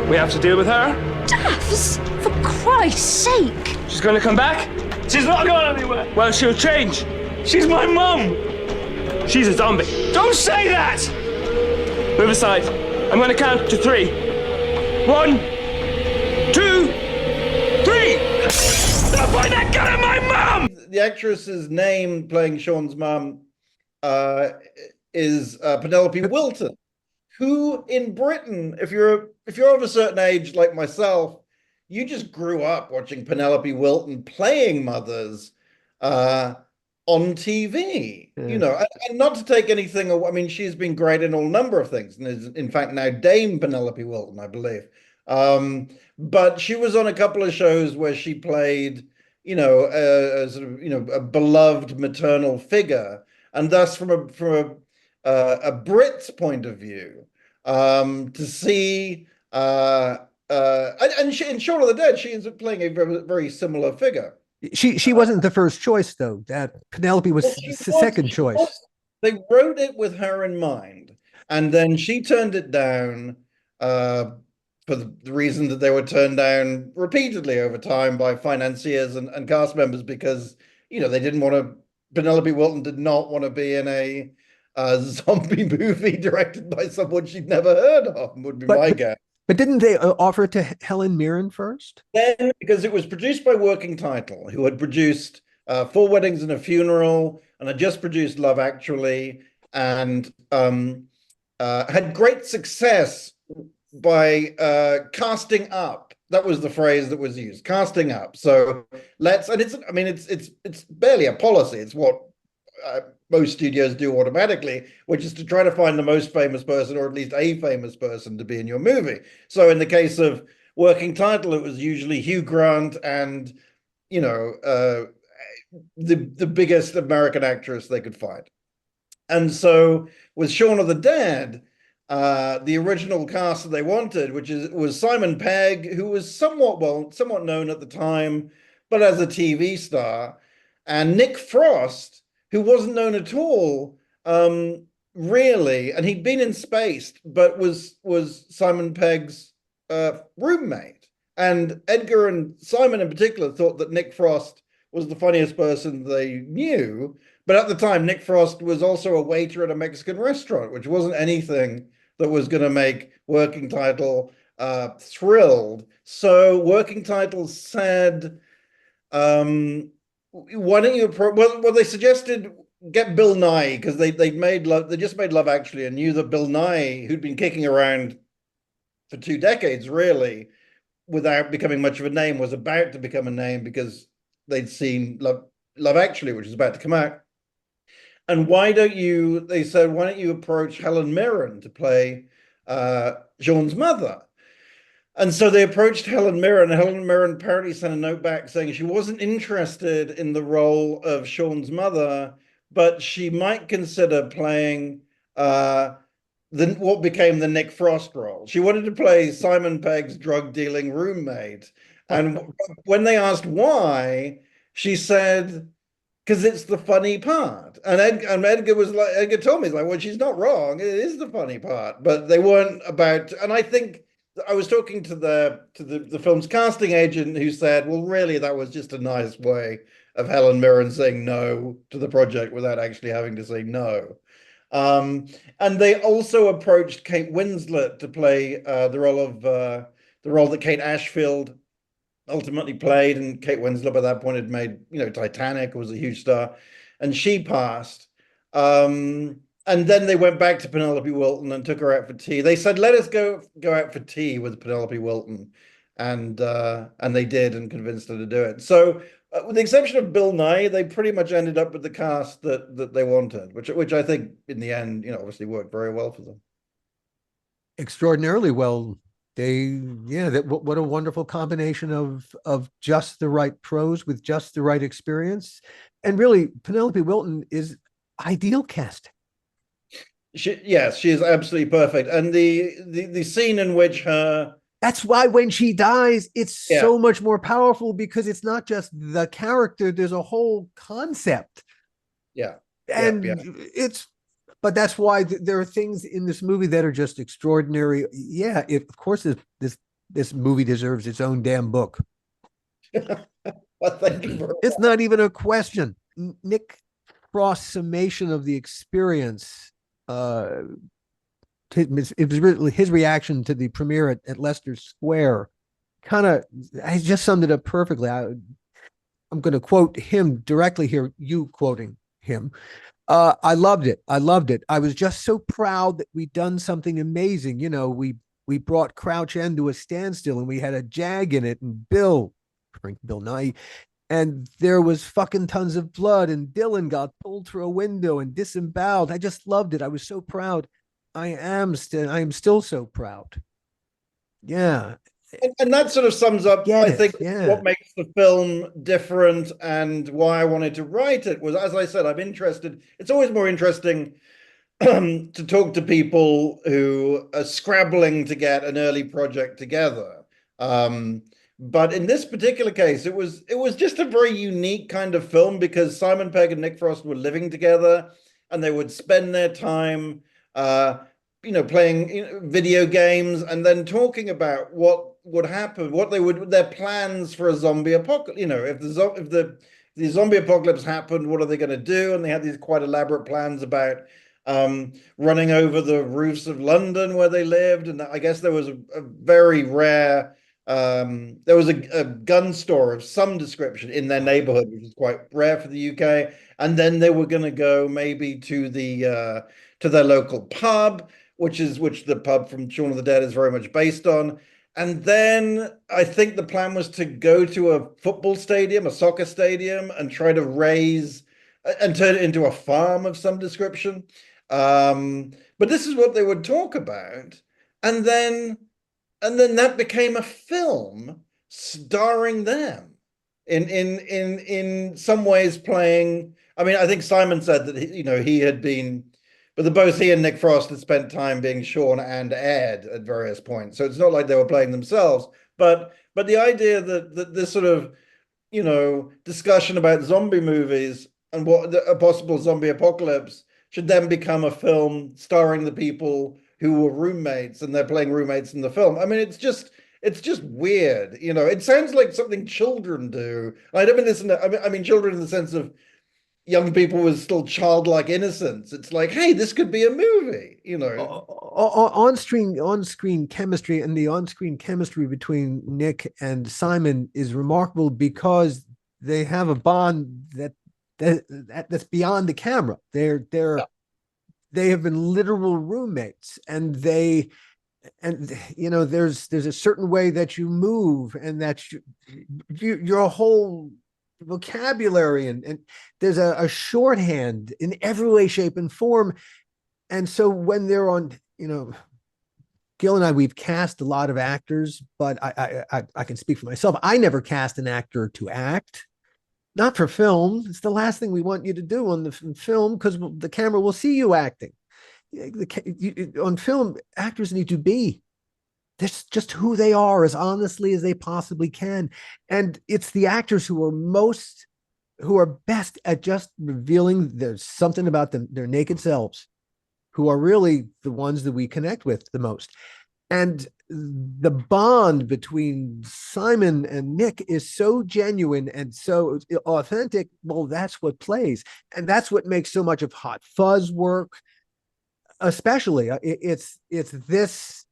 We have to deal with her? Duffs! For Christ's sake! She's going to come back? She's not going anywhere. Well, she'll change. She's my mum. She's a zombie. Don't say that! Move aside. I'm going to count to 3. 1, 2, 3! Stop pointing that gun at my mum! The actress's name playing Sean's mum is Penelope Wilton, who in Britain, if you're of a certain age like myself, you just grew up watching Penelope Wilton playing mothers on TV. Yeah. You know, and not to take anything away. I mean, she's been great in a number of things, and is in fact now Dame Penelope Wilton, I believe. But she was on a couple of shows where she played, a sort of, a beloved maternal figure, and thus from a Brit's point of view, to see and she, in Shaun of the Dead, she ends up playing a very, very similar figure. She wasn't the first choice, though. That Penelope was the second choice. They wrote it with her in mind, and then she turned it down for the reason that they were turned down repeatedly over time by financiers and cast members, because they didn't want to. Penelope Wilton did not want to be in a zombie movie directed by someone she'd never heard of, would be my guess. But didn't they offer it to Helen Mirren first? Then, because it was produced by Working Title, who had produced 4 Weddings and a Funeral, and had just produced Love Actually, and had great success by casting up. That was the phrase that was used, casting up. So it's barely a policy. It's what most studios do automatically, which is to try to find the most famous person, or at least a famous person, to be in your movie. So in the case of Working Title, it was usually Hugh Grant and the biggest American actress they could find. And so with Shaun of the Dead, the original cast that they wanted, was Simon Pegg, who was somewhat known at the time, but as a TV star, and Nick Frost, who wasn't known at all, really, and he'd been in Spaced, but was Simon Pegg's roommate. And Edgar and Simon in particular thought that Nick Frost was the funniest person they knew, but at the time, Nick Frost was also a waiter at a Mexican restaurant, which wasn't anything that was going to make Working Title thrilled. So Working Title said, why don't you approach? Well, they suggested get Bill Nye, because they just made Love Actually, and knew that Bill Nye, who'd been kicking around for 2 decades really without becoming much of a name, was about to become a name because they'd seen Love Actually, which was about to come out. And they said, why don't you approach Helen Mirren to play Sean's mother? And so they approached Helen Mirren, and Helen Mirren apparently sent a note back saying she wasn't interested in the role of Sean's mother, but she might consider playing what became the Nick Frost role. She wanted to play Simon Pegg's drug-dealing roommate. And when they asked why, she said, because it's the funny part. And Edgar told me, well, she's not wrong. It is the funny part. But they weren't about, and I think I was talking to the film's casting agent, who said, well, really, that was just a nice way of Helen Mirren saying no to the project without actually having to say no. And they also approached Kate Winslet to play the role that Kate Ashfield ultimately played, and Kate Winslet by that point had made, Titanic, was a huge star, and she passed. And then they went back to Penelope Wilton and took her out for tea. They said, "Let us go out for tea with Penelope Wilton," and they did, and convinced her to do it. So, with the exception of Bill Nye, they pretty much ended up with the cast that they wanted, which I think in the end, obviously worked very well for them. Extraordinarily well. What a wonderful combination of just the right prose with just the right experience. And really, Penelope Wilton is ideal casting. Yes, she is absolutely perfect. And the scene in which that's why when she dies, it's so much more powerful, because it's not just the character, there's a whole concept. But that's why there are things in this movie that are just extraordinary. Of course, this movie deserves its own damn book. Well, thank you very it's much. Not even a question. Nick Frost's summation of the experience, it was really his reaction to the premiere at Leicester Square. I just summed it up perfectly. I'm going to quote him directly here, you quoting him. I loved it. I was just so proud that we'd done something amazing. We brought Crouch End to a standstill, and we had a jag in it, and Bill Nye, and there was fucking tons of blood, and Dylan got pulled through a window and disemboweled. I just loved it. I was so proud. I am still so proud. Yeah. And that sort of sums up, I think, what makes the film different, and why I wanted to write it was, as I said, I'm interested. It's always more interesting to talk to people who are scrabbling to get an early project together. But in this particular case, it was just a very unique kind of film, because Simon Pegg and Nick Frost were living together, and they would spend their time playing video games, and then talking about what would happen, their plans for a zombie apocalypse. If the zombie apocalypse happened, what are they going to do? And they had these quite elaborate plans about running over the roofs of London where they lived. And I guess there was a very rare, there was a gun store of some description in their neighborhood, which is quite rare for the UK. And then they were going to go maybe to their local pub, which the pub from Shaun of the Dead is very much based on. And then I think the plan was to go to a football stadium, a soccer stadium, and try to raise and turn it into a farm of some description. But this is what they would talk about. And then that became a film starring them in some ways playing. I mean, I think Simon said that he had been, but both he and Nick Frost had spent time being Shaun and Ed at various points. So it's not like they were playing themselves. But the idea that this sort of, discussion about zombie movies and what a possible zombie apocalypse should then become a film starring the people who were roommates, and they're playing roommates in the film. I mean, it's just weird. It sounds like something children do. I don't mean this. I mean children in the sense of young people with still childlike innocence. It's like, hey, this could be a movie, on-screen chemistry, and the on-screen chemistry between Nick and Simon is remarkable, because they have a bond that's beyond the camera. They have been literal roommates, and there's a certain way that you move, and that your whole vocabulary, and there's a shorthand in every way, shape, and form. And so when they're on, Gil and I, we've cast a lot of actors, but I can speak for myself. I never cast an actor to act, not for film. It's the last thing we want you to do on the film, because the camera will see you acting. On film, actors need to be that's just who they are, as honestly as they possibly can. And it's the actors who are best at just revealing there's something about them, their naked selves, who are really the ones that we connect with the most. And the bond between Simon and Nick is so genuine and so authentic. Well, that's what plays. And that's what makes so much of Hot Fuzz work. especially it's this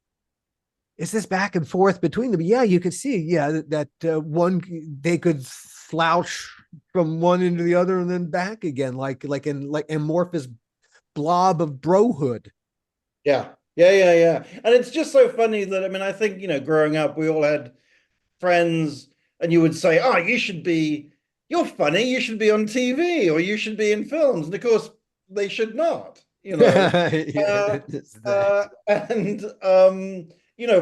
back and forth between them. Yeah, you could see, yeah, that one they could slouch from one into the other and then back again, like amorphous blob of brohood. Yeah. And it's just so funny that, I mean, I think, growing up, we all had friends, and you would say, "Oh, you're funny, you should be on TV, or you should be in films." And of course, they should not, Yeah, and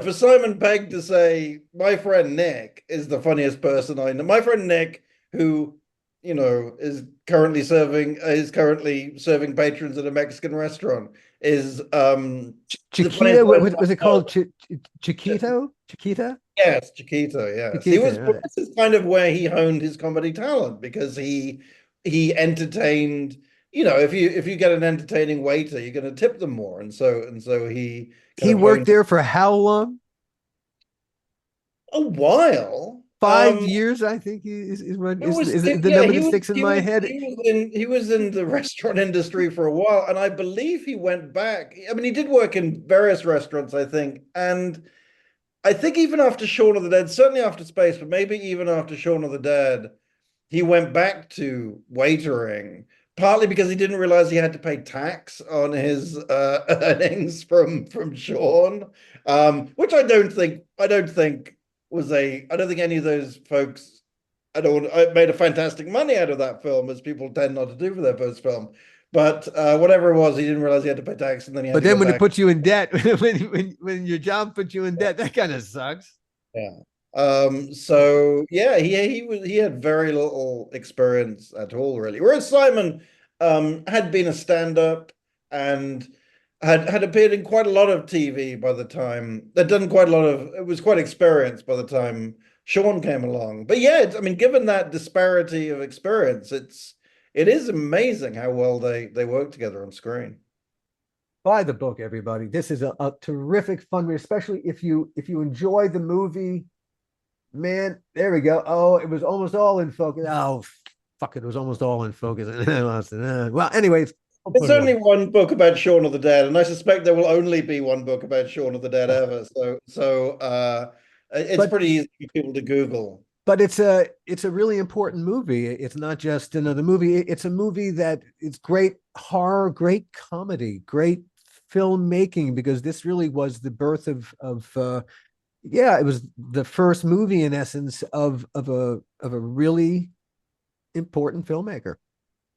for Simon Pegg to say, "My friend Nick is the funniest person I know." My friend Nick, who, is currently serving patrons at a Mexican restaurant, is the Chiquita, funniest person was it I know. called Chiquita? Yes, Chiquito, yes. Chiquita, right. This is kind of where he honed his comedy talent, because he entertained, if you get an entertaining waiter, you're going to tip them more. And so he kind He of worked honed there for how long? a while. 5 years, I think is what It was is the yeah, number that sticks in my head. he was in the restaurant industry for a while, and I believe he went back. I mean, he did work in various restaurants, I think, and I think even after Shaun of the Dead, certainly after Space, but maybe even after Shaun of the Dead, he went back to waitering, partly because he didn't realize he had to pay tax on his earnings from Shaun, which I don't think any of those folks made a fantastic money out of that film, as people tend not to do for their first film. But whatever it was, he didn't realize he had to pay tax, and then he had But to then go when it back. puts you in debt, when your job puts you in debt, that kind of sucks. Yeah. So yeah, he had very little experience at all, really. Whereas Simon had been a stand-up, and had appeared in quite a lot of TV by the time. They'd done quite a lot of. It was quite experienced by the time Shaun came along. But yeah, I mean, given that disparity of experience, it is amazing how well they work together on screen. Buy the book, everybody. This is a terrific fun read, especially if you enjoy the movie. Man, there we go. Oh, it was almost all in focus. Oh, fuck, it was almost all in focus. I lost it. Well, anyways, There's only one book about Shaun of the Dead, and I suspect there will only be one book about Shaun of the Dead ever. So it's but pretty easy for people to Google. but it's a really important movie. It's not just another movie. It's a movie that it's great horror, great comedy, great filmmaking, because this really was the birth of yeah, it was the first movie in essence of a really important filmmaker.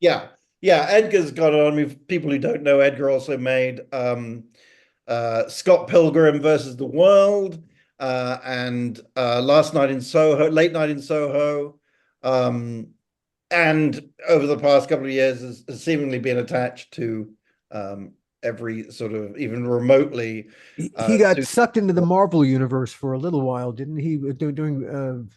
Yeah, yeah. Edgar's got on. I mean, people who don't know, Edgar also made Scott Pilgrim versus the World, and Last Night in Soho, Late Night in Soho, and over the past couple of years has seemingly been attached to every sort of even remotely. He got sucked into the Marvel universe for a little while, didn't he? Doing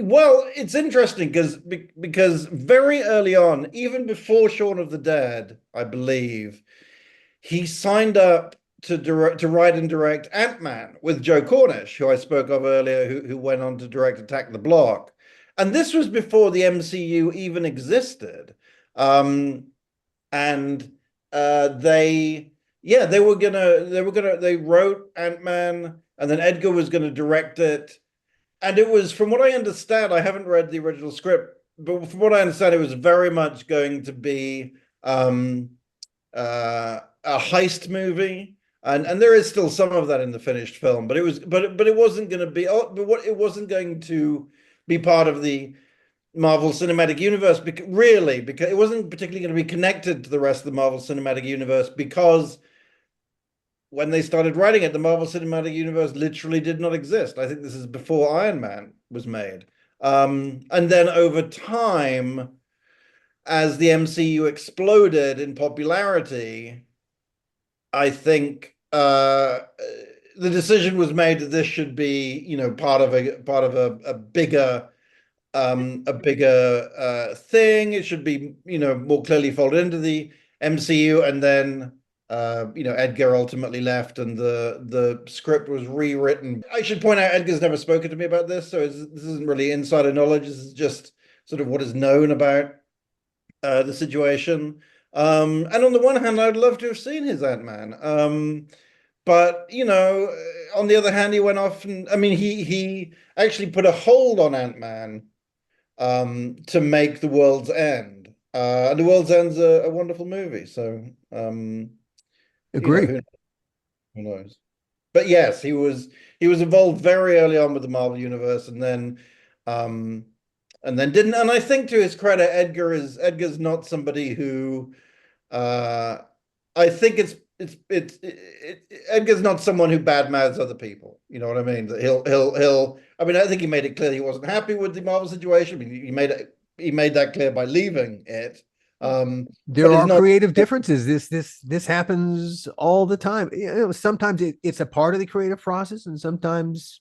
Well, it's interesting because very early on, even before Shaun of the Dead, I believe, he signed up to write and direct Ant-Man with Joe Cornish, who I spoke of earlier, who went on to direct Attack the Block. And this was before the MCU even existed. And they wrote Ant-Man, and then Edgar was gonna direct it. And it was, from what I understand, I haven't read the original script, but from what I understand, it was very much going to be a heist movie, and there is still some of that in the finished film, but it wasn't going to be. It wasn't going to be part of the Marvel Cinematic Universe, because it wasn't particularly going to be connected to the rest of the Marvel Cinematic Universe, because when they started writing it, the Marvel Cinematic Universe literally did not exist. I think this is before Iron Man was made. And then over time, as the MCU exploded in popularity, I think the decision was made that this should be, part of a bigger thing. It should be, more clearly folded into the MCU, and then Edgar ultimately left, and the script was rewritten. I should point out, Edgar's never spoken to me about this, so this isn't really insider knowledge. This is just sort of what is known about the situation. And on the one hand, I'd love to have seen his Ant-Man. But you know, on the other hand, he went off and I mean, he actually put a hold on Ant-Man to make The World's End. And The World's End's a wonderful movie. So you know, Agree. who knows? But yes, he was involved very early on with the Marvel Universe, and then didn't. And I think to his credit, Edgar's not somebody who I think Edgar's not someone who badmouths other people. You know what I mean? That he'll. I mean, I think he made it clear he wasn't happy with the Marvel situation. I mean, he made that clear by leaving it. There But it's are not. creative differences. This happens all the time. You know, sometimes it's a part of the creative process, and sometimes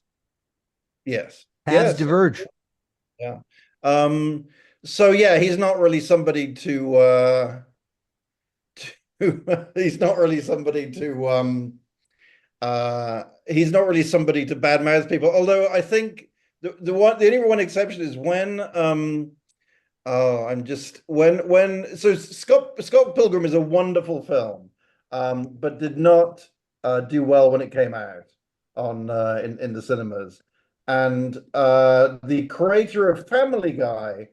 Yes. paths Yes. diverge. Yeah. So yeah, he's not really somebody he's not really somebody he's not really somebody to badmouth people. Although I think the only one exception is when oh, I'm just when so Scott Pilgrim is a wonderful film, but did not do well when it came out on in the cinemas. And the creator of Family Guy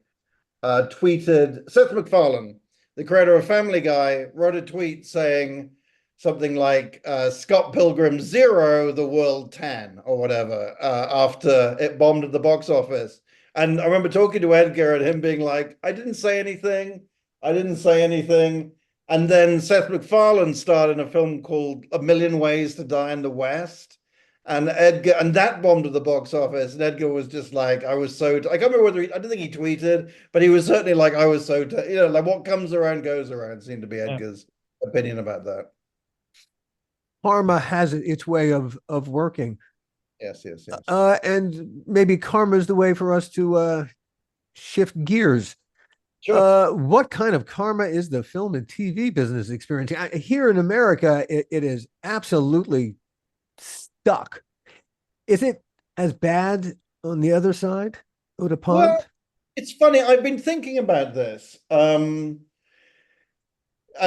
tweeted, Seth MacFarlane, the creator of Family Guy, wrote a tweet saying something like Scott Pilgrim 0, the world 10, or whatever, after it bombed at the box office. And I remember talking to Edgar and him being like, I didn't say anything. I didn't say anything. And then Seth MacFarlane starred in a film called A Million Ways to Die in the West. And Edgar, and that bombed at the box office. And Edgar was just like, I was so, I can't remember whether I don't think he tweeted, but he was certainly like, I was so, you know, like what comes around goes around seemed to be Edgar's opinion about that. Karma has its way of working. Yes, yes, yes. And maybe karma is the way for us to shift gears. Sure. What kind of karma is the film and TV business experiencing? Here in America, it is absolutely stuck. Is it as bad on the other side of the pond? Well, it's funny. I've been thinking about this as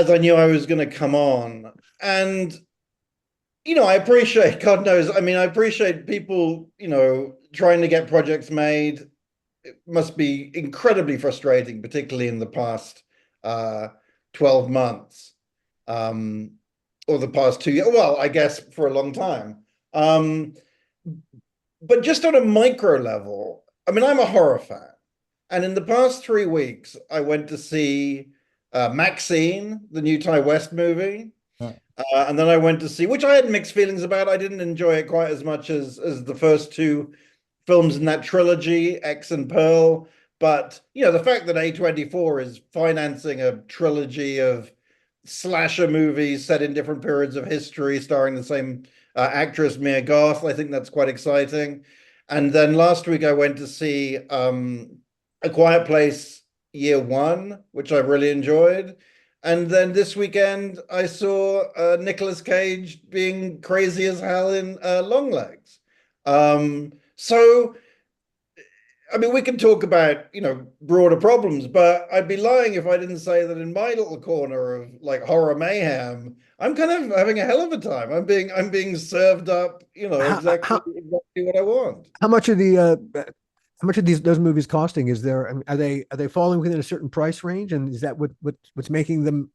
I knew I was going to come on. And, you know, I appreciate, God knows, I mean, I appreciate people, you know, trying to get projects made. It must be incredibly frustrating, particularly in the past 12 months or the past 2 years. Well, I guess for a long time. But just on a micro level, I mean, I'm a horror fan. And in the past 3 weeks, I went to see Maxine, the new Ty West movie. And then I went to see, which I had mixed feelings about. I didn't enjoy it quite as much as the first two films in that trilogy, X and Pearl. But, you know, the fact that A24 is financing a trilogy of slasher movies set in different periods of history, starring the same actress, Mia Goth, I think that's quite exciting. And then last week I went to see A Quiet Place Year One, which I really enjoyed. And then this weekend I saw Nicolas Cage being crazy as hell in Longlegs. So I mean, we can talk about, you know, broader problems, but I'd be lying if I didn't say that in my little corner of like horror mayhem, I'm kind of having a hell of a time. I'm being served up, you know, exactly what I want. How much of how much of those movies costing? Is there? I mean, are they falling within a certain price range? And is that what's making them?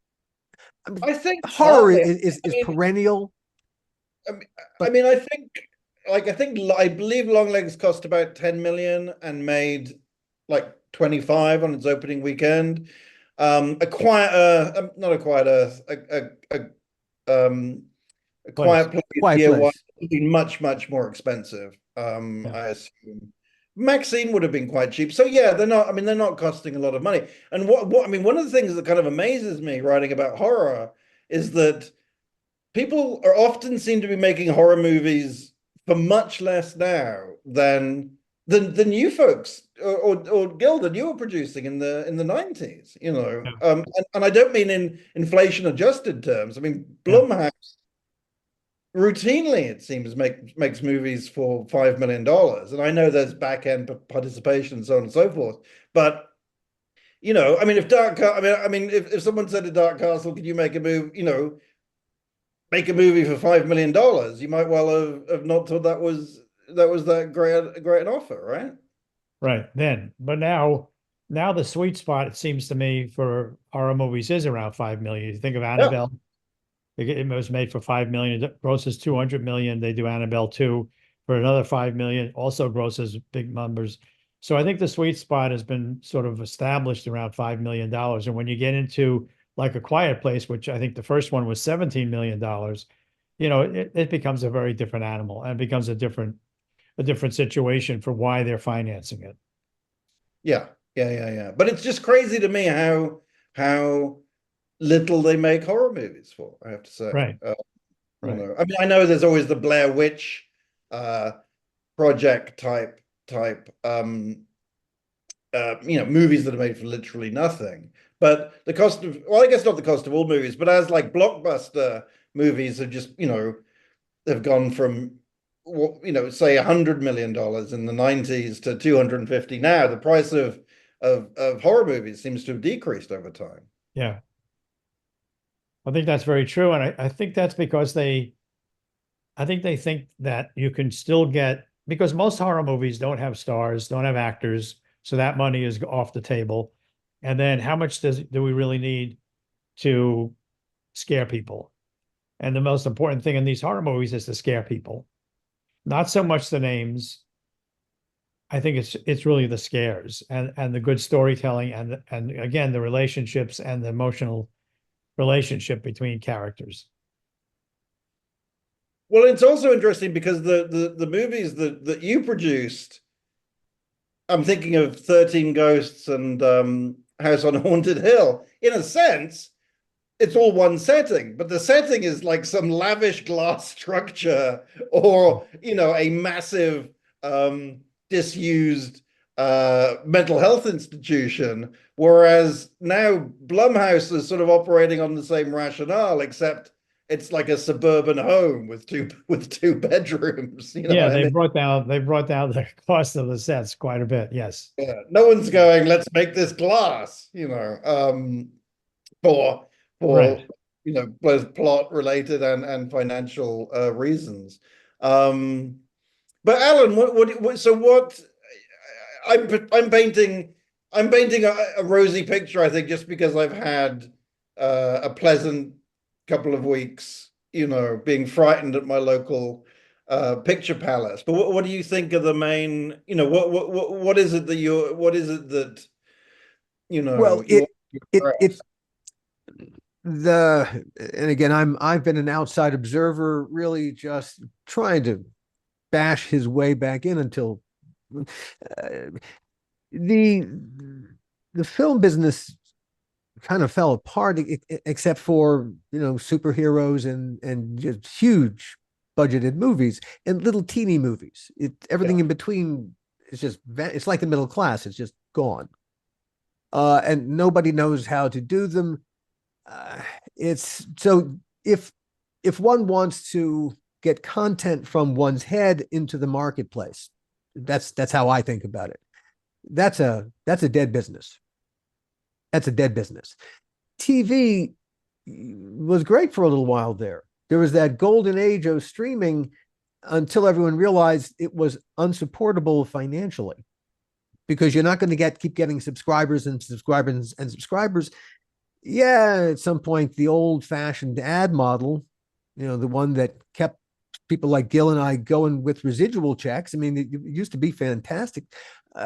I mean, I think horror partly, is I mean, perennial. I mean, I believe Longlegs cost about 10 million and made like 25 on its opening weekend. A quiet, not a quiet Earth, a quiet place Quiet year one Place. would be much more expensive. I assume Maxine would have been quite cheap. So yeah, they're not. I mean, they're not costing a lot of money. And what I mean, one of the things that kind of amazes me writing about horror is that people are often seem to be making horror movies for much less now than you folks or Gil that you were producing in the 90s, you know. And I don't mean in inflation adjusted terms. I mean Blumhouse routinely, it seems, makes movies for $5 million. And I know there's back end participation and so on and so forth. But I mean, if someone said to Dark Castle, could you make a movie, make a movie for $5 million, you might well have not thought that great an offer, right? Right then. But now the sweet spot, it seems to me, for horror movies is around 5 million. You think of Yeah. Annabelle, it was made for 5 million, it grosses 200 million. They do Annabelle 2 for another 5 million, also grosses big numbers. So I think the sweet spot has been sort of established around $5 million. And when you get into like A Quiet Place, which I think the first one was $17 million, it becomes a very different animal and becomes a different situation for why they're financing it. Yeah, yeah. But it's just crazy to me how little they make horror movies for, I have to say. Right. I mean, I know there's always the Blair Witch project type movies that are made for literally nothing. But the cost of, well, I guess not the cost of all movies, but as like blockbuster movies have just, they've gone from, say $100 million in the 90s to 250 now, the price of horror movies seems to have decreased over time. Yeah. I think that's very true. And I think that's because I think they think that you can still get, because most horror movies don't have stars, don't have actors, so that money is off the table. And then how much do we really need to scare people? And the most important thing in these horror movies is to scare people, not so much the names. I think it's really the scares and the good storytelling and again the relationships and the emotional relationship between characters. Well, it's also interesting because the movies that you produced, I'm thinking of 13 Ghosts and House on Haunted Hill. In a sense, it's all one setting, but the setting is like some lavish glass structure or, a massive disused mental health institution. Whereas now Blumhouse is sort of operating on the same rationale, except it's like a suburban home with two bedrooms. Yeah, they brought down the cost of the sets quite a bit. Yes. Yeah. No one's going, let's make this glass, for Right. both plot related and financial reasons. But Alan, what I'm painting a rosy picture, I think, just because I've had a pleasant couple of weeks, being frightened at my local picture palace. But what do you think of the main, what is it that Well, you're it and again, I've been an outside observer, really just trying to bash his way back in until the film business kind of fell apart, except for superheroes and just huge budgeted movies and little teeny movies. Everything in between is it's like the middle class. It's just gone, and nobody knows how to do them. It's so if one wants to get content from one's head into the marketplace, that's how I think about it. That's a dead business. That's a dead business. TV was great for a little while there. There was that golden age of streaming until everyone realized it was unsupportable financially, because you're not going to keep getting subscribers and subscribers and subscribers. Yeah, at some point, the old-fashioned ad model, the one that kept people like Gil and I going with residual checks. I mean, it used to be fantastic.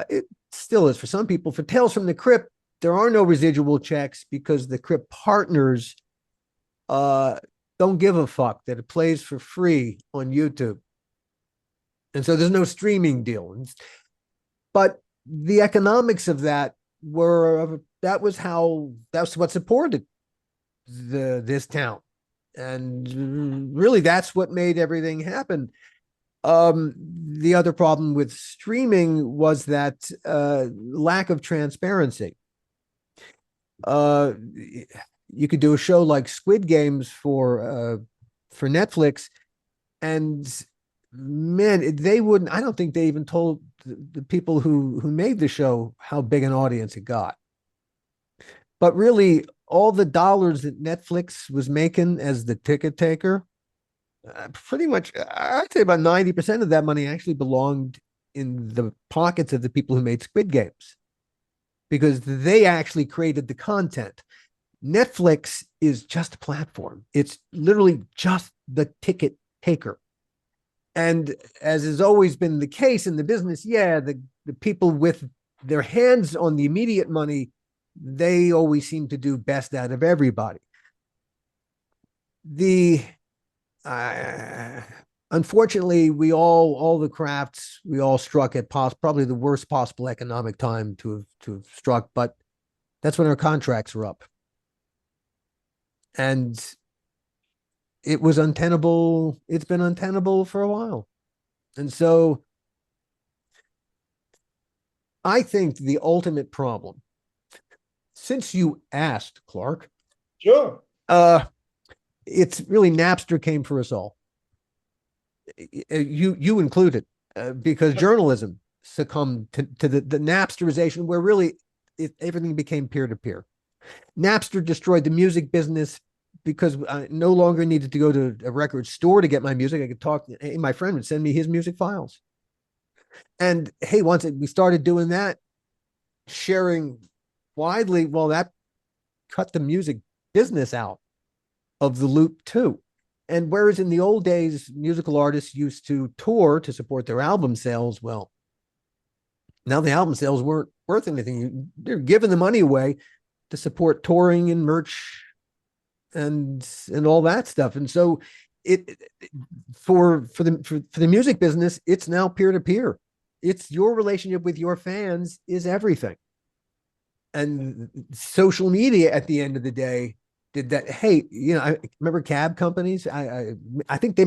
It still is for some people. For Tales from the Crypt, there are no residual checks because the Crypt partners don't give a fuck that it plays for free on YouTube. And so there's no streaming deal. But the economics of that that's what supported this town. And really, that's what made everything happen. The other problem with streaming was that lack of transparency. You could do a show like Squid Games for Netflix, and man, they wouldn't. I don't think they even told the people who made the show how big an audience it got. But really, all the dollars that Netflix was making as the ticket taker, pretty much, I'd say about 90% of that money actually belonged in the pockets of the people who made Squid Games, because they actually created the content. Netflix is just a platform. It's literally just the ticket taker. And as has always been the case in the business, the people with their hands on the immediate money, they always seem to do best out of everybody. The unfortunately, all the crafts, we all struck at probably the worst possible economic time to have struck, but that's when our contracts were up. And it was untenable. It's been untenable for a while. And so I think the ultimate problem, since you asked, Clark, Sure. it's really Napster came for us all. You included, because journalism succumbed to the Napsterization, where really everything became peer-to-peer. Napster destroyed the music business because I no longer needed to go to a record store to get my music. I could talk. Hey, my friend would send me his music files. And hey, once we started doing that, sharing widely, well, that cut the music business out of the loop too. And whereas in the old days, musical artists used to tour to support their album sales, well, now the album sales weren't worth anything. They're giving the money away to support touring and merch and all that stuff. And so it for the music business, it's now peer-to-peer. It's your relationship with your fans is everything. And social media at the end of the day did that. Hey, I remember cab companies. I think they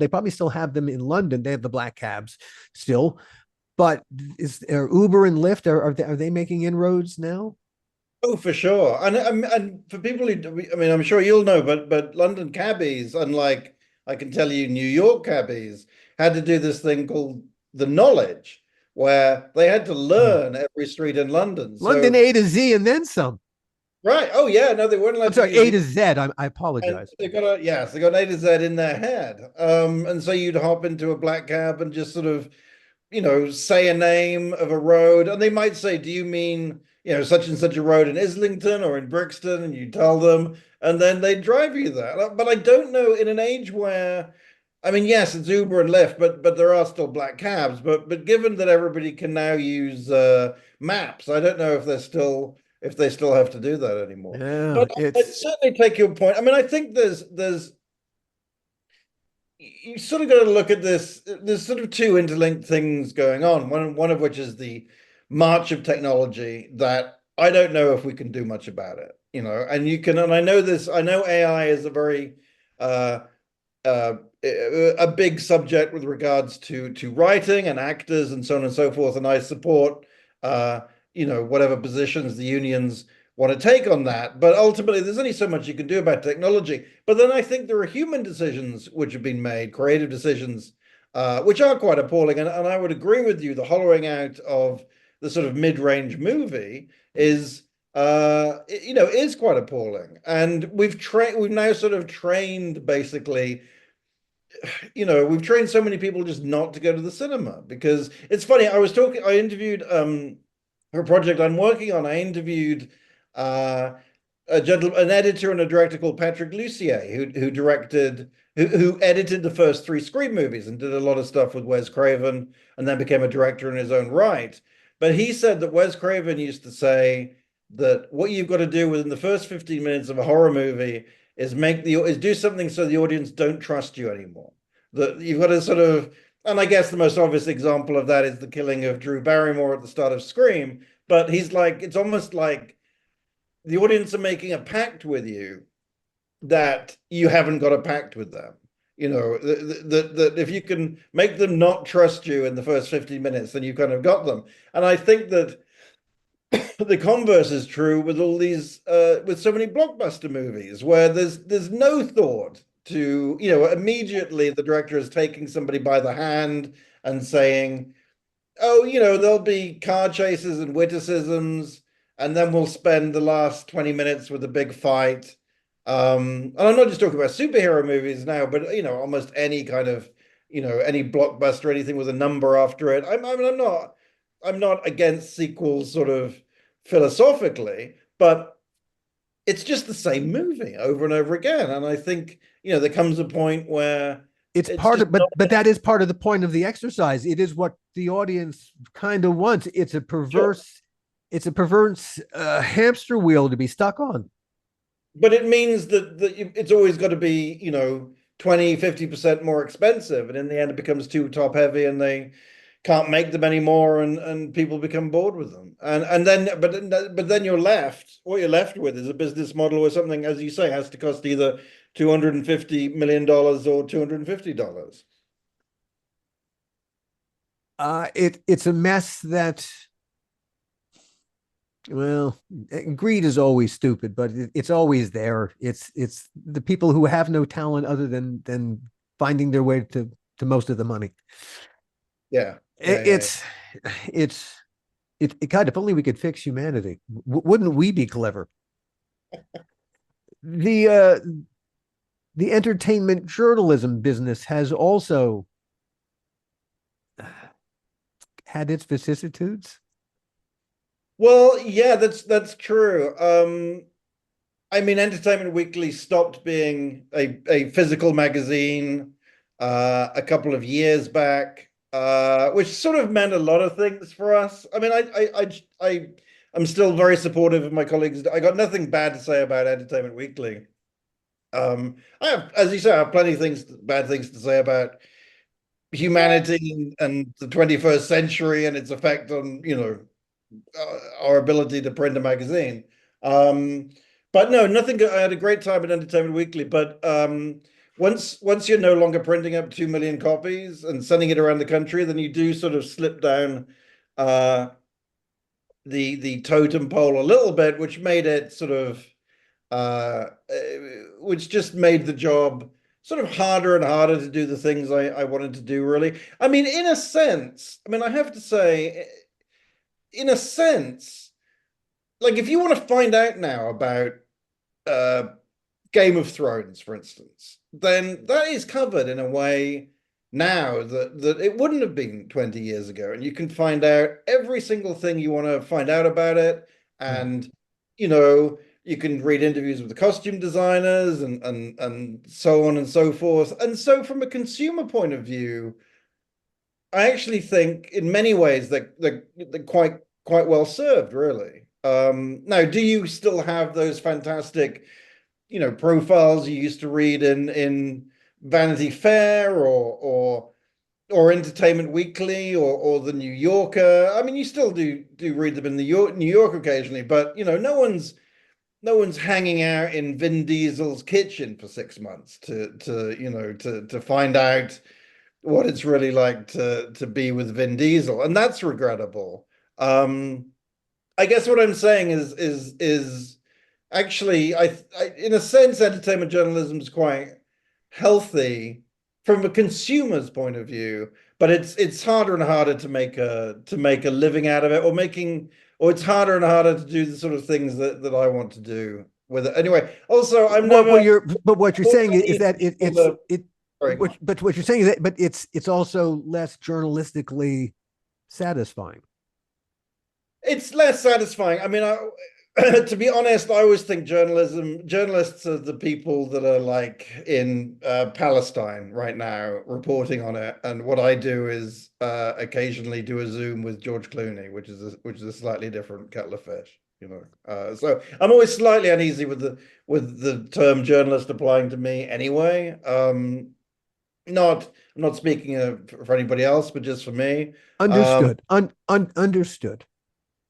probably still have them in London. They have the black cabs still, but are Uber and Lyft, are they making inroads now? Oh, for sure. And for people who, I mean, I'm sure you'll know, but London cabbies, unlike I can tell you New York cabbies, had to do this thing called the knowledge, where they had to learn every street in London. London A to Z and then some. Right. Oh, yeah. No, they weren't allowed I'm sorry, to A use to Z. I apologize. they got they got A to Z in their head. And so you'd hop into a black cab and just sort of, say a name of a road, and they might say, "Do you mean, such and such a road in Islington or in Brixton?" And you tell them, and then they drive you there. But I don't know, in an age where, I mean, yes, it's Uber and Lyft, but there are still black cabs. But given that everybody can now use maps, I don't know if they still have to do that anymore. Yeah, But I it's certainly take your point. I mean, I think there's you sort of got to look at this. There's sort of two interlinked things going on. One of which is the march of technology that I don't know if we can do much about it. And you can, and I know this. I know AI is a very a big subject with regards to writing and actors and so on and so forth. And I support whatever positions the unions want to take on that. But ultimately, there's only so much you can do about technology. But then I think there are human decisions which have been made, creative decisions, which are quite appalling. And I would agree with you, the hollowing out of the sort of mid-range movie is is quite appalling. And we've now sort of trained, basically, we've trained so many people just not to go to the cinema. Because it's funny, I interviewed for a project I'm working on, I interviewed an editor and a director called Patrick Lussier, who edited the first three Scream movies and did a lot of stuff with Wes Craven, and then became a director in his own right. But he said that Wes Craven used to say that what you've got to do within the first 15 minutes of a horror movie is do something so the audience don't trust you anymore. That you've got to sort of, and I guess the most obvious example of that is the killing of Drew Barrymore at the start of Scream. But he's like, it's almost like the audience are making a pact with you that you haven't got a pact with them. That if you can make them not trust you in the first 15 minutes, then you've kind of got them. And I think that the converse is true with all these, with so many blockbuster movies where there's no thought to, immediately the director is taking somebody by the hand and saying, oh, there'll be car chases and witticisms and then we'll spend the last 20 minutes with a big fight. And I'm not just talking about superhero movies now, but almost any kind of, any blockbuster, anything with a number after it. I'm not against sequels sort of philosophically, but it's just the same movie over and over again. And I think, there comes a point where it's part of, but that is part of the point of the exercise. It is what the audience kind of wants. It's a perverse, Sure. It's a perverse hamster wheel to be stuck on. But it means that it's always got to be, 20, 50% more expensive. And in the end, it becomes too top heavy and they can't make them anymore, and people become bored with them. But then what you're left with is a business model where something, as you say, has to cost either $250 million or $250. It's a mess that, well, greed is always stupid, but it's always there. It's the people who have no talent other than finding their way to most of the money. Yeah. It's God, if only we could fix humanity. Wouldn't we be clever? The entertainment journalism business has also had its vicissitudes. Well, yeah, that's true. I mean, Entertainment Weekly stopped being a physical magazine a couple of years back, which sort of meant a lot of things for us. I mean, I'm still very supportive of my colleagues. I got nothing bad to say about Entertainment Weekly. I have, as you say, I have plenty of bad things to say about humanity and the 21st century and its effect on, our ability to print a magazine. But no, nothing. I had a great time at Entertainment Weekly, but once you're no longer printing up 2 million copies and sending it around the country, then you do sort of slip down the totem pole a little bit, which made it sort of which just made the job sort of harder and harder to do the things I wanted to do, really. I mean, in a sense, I have to say, in a sense, like if you want to find out now about Game of Thrones, for instance, then that is covered in a way now that it wouldn't have been 20 years ago. And you can find out every single thing you want to find out about it. And, you can read interviews with the costume designers and so on and so forth. And so from a consumer point of view, I actually think in many ways they're quite well served, really. Now, do you still have those fantastic, profiles you used to read in Vanity Fair or Entertainment Weekly or the New Yorker? I mean, you still do read them in the New York occasionally, but no one's hanging out in Vin Diesel's kitchen for 6 months to find out what it's really like to be with Vin Diesel, and that's regrettable. I guess what I'm saying is actually I in a sense entertainment journalism is quite healthy from a consumer's point of view, but it's harder and harder to make a living out of it, or it's harder and harder to do the sort of things that I want to do with it. Anyway, also what you're saying is that Sorry. but what you're saying is that, but it's also less journalistically satisfying. It's less satisfying. I mean, to be honest, I always think journalists are the people that are like in Palestine right now reporting on it. And what I do is occasionally do a Zoom with George Clooney, which is a slightly different kettle of fish, So I'm always slightly uneasy with the term journalist applying to me anyway. I'm not speaking for anybody else, but just for me. Understood. Understood.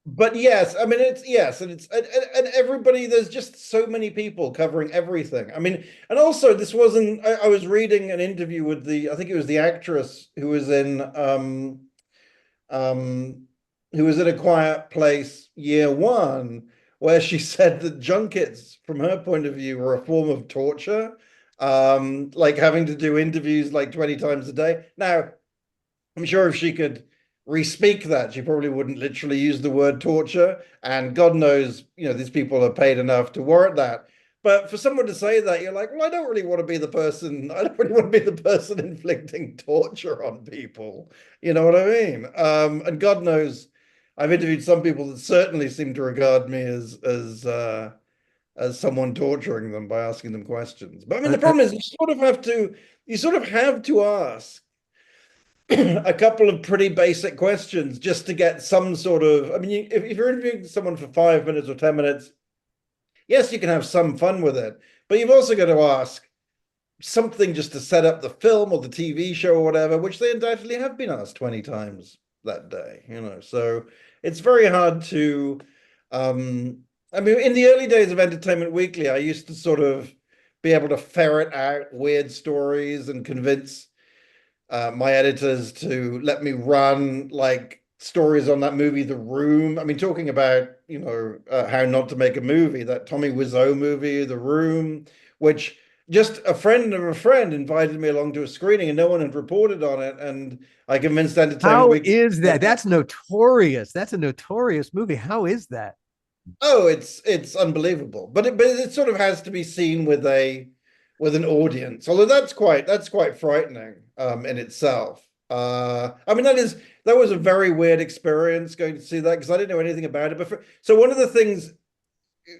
But yes, I mean, and everybody, there's just so many people covering everything. I mean, and also this wasn't, I was reading an interview with I think it was the actress who was in A Quiet Place Year One, where she said that junkets, from her point of view, were a form of torture, like having to do interviews like 20 times a day. Now, I'm sure if she could re-speak that. She probably wouldn't literally use the word torture. And God knows, these people are paid enough to warrant that. But for someone to say that, you're like, well, I don't really want to be the person. I don't really want to be the person inflicting torture on people. You know what I mean? And God knows, I've interviewed some people that certainly seem to regard me as someone torturing them by asking them questions. But I mean, the problem is you sort of have to ask a couple of pretty basic questions just to get some sort of, I mean, if you're interviewing someone for 5 minutes or 10 minutes, yes, you can have some fun with it, but you've also got to ask something just to set up the film or the TV show or whatever, which they undoubtedly have been asked 20 times that day, so it's very hard to, I mean, in the early days of Entertainment Weekly, I used to sort of be able to ferret out weird stories and convince my editors to let me run like stories on that movie, The Room. I mean, talking about, how not to make a movie, that Tommy Wiseau movie, The Room, which just a friend of a friend invited me along to a screening and no one had reported on it. And I convinced Entertainment Weekly. How is that? That's notorious. That's a notorious movie. How is that? Oh, it's unbelievable. But it sort of has to be seen with an audience. Although that's quite frightening in itself. I mean, that was a very weird experience going to see that because I didn't know anything about it. So one of the things,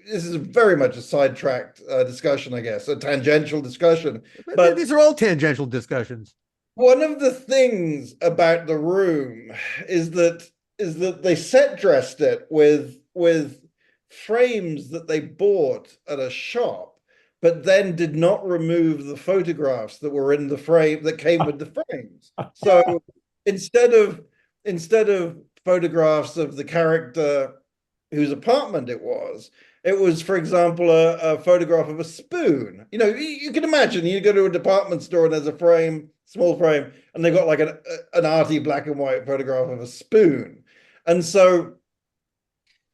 this is very much a sidetracked discussion, I guess, a tangential discussion. But these are all tangential discussions. One of the things about The Room is that they set dressed it with frames that they bought at a shop, but then did not remove the photographs that were in the frame that came with the frames. So instead of photographs of the character whose apartment it was, for example, a photograph of a spoon. You can imagine you go to a department store and there's a frame, small frame, and they've got like an arty black and white photograph of a spoon. And so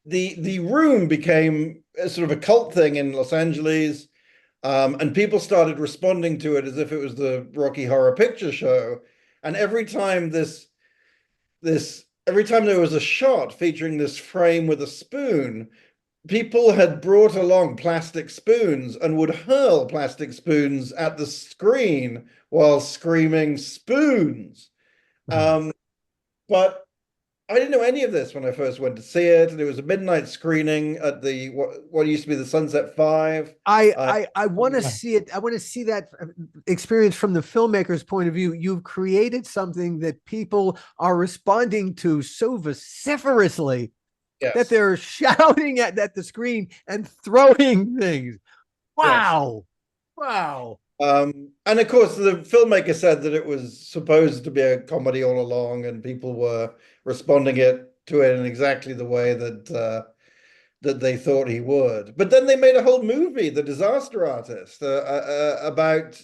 the Room became a sort of a cult thing in Los Angeles, and people started responding to it as if it was the Rocky Horror Picture Show. And every time there was a shot featuring this frame with a spoon, people had brought along plastic spoons and would hurl plastic spoons at the screen while screaming spoons. But I didn't know any of this when I first went to see it, and it was a midnight screening at the what used to be the Sunset 5. I want to see it. I want to see that experience from the filmmaker's point of view. You've created something that people are responding to so vociferously that they're shouting at the screen and throwing things. Wow. Yes. Wow. And of course, the filmmaker said that it was supposed to be a comedy all along, and people were responding to it in exactly the way that they thought he would. But then they made a whole movie, The Disaster Artist, about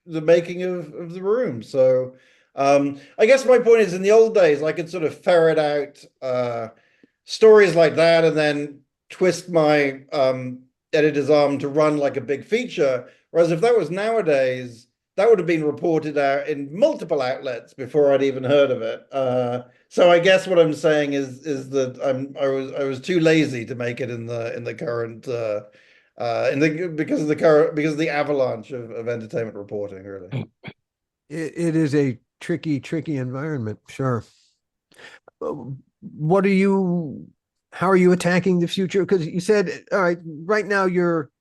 the making of The Room. So I guess my point is, in the old days, I could sort of ferret out stories like that and then twist my editor's arm to run like a big feature. Whereas if that was nowadays, that would have been reported out in multiple outlets before I'd even heard of it. So I guess what I'm saying is that I was too lazy to make it in the current because of the avalanche of entertainment reporting. Really, it is a tricky environment. Sure. How are you attacking the future? Because you said, all right, right now you're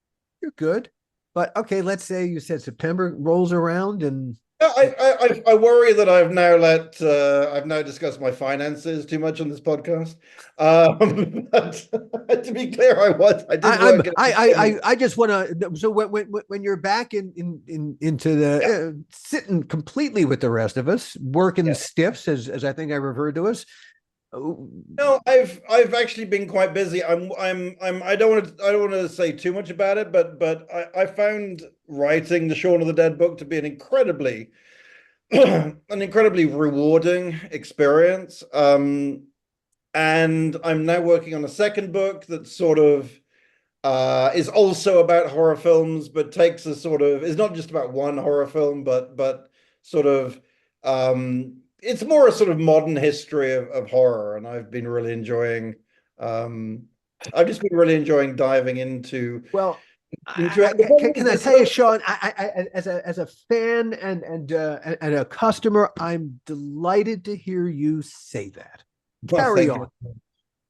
good. But okay, let's say you said September rolls around and I worry that I've now discussed my finances too much on this podcast. But to be clear, I just want to. So when you're back into the sitting completely with the rest of us, working stiffs as I think I referred to us. No, I've actually been quite busy. I don't want to say too much about it, but I found writing the Shaun of the Dead book to be an incredibly rewarding experience. And I'm now working on a second book that sort of is also about horror films, but is not just about one horror film, but sort of it's more a sort of modern history of horror, and I've been really enjoying. I've just been really enjoying diving into Well, into it. can I tell you, Shaun? As a fan and a customer, I'm delighted to hear you say that. Well, Carry thank on.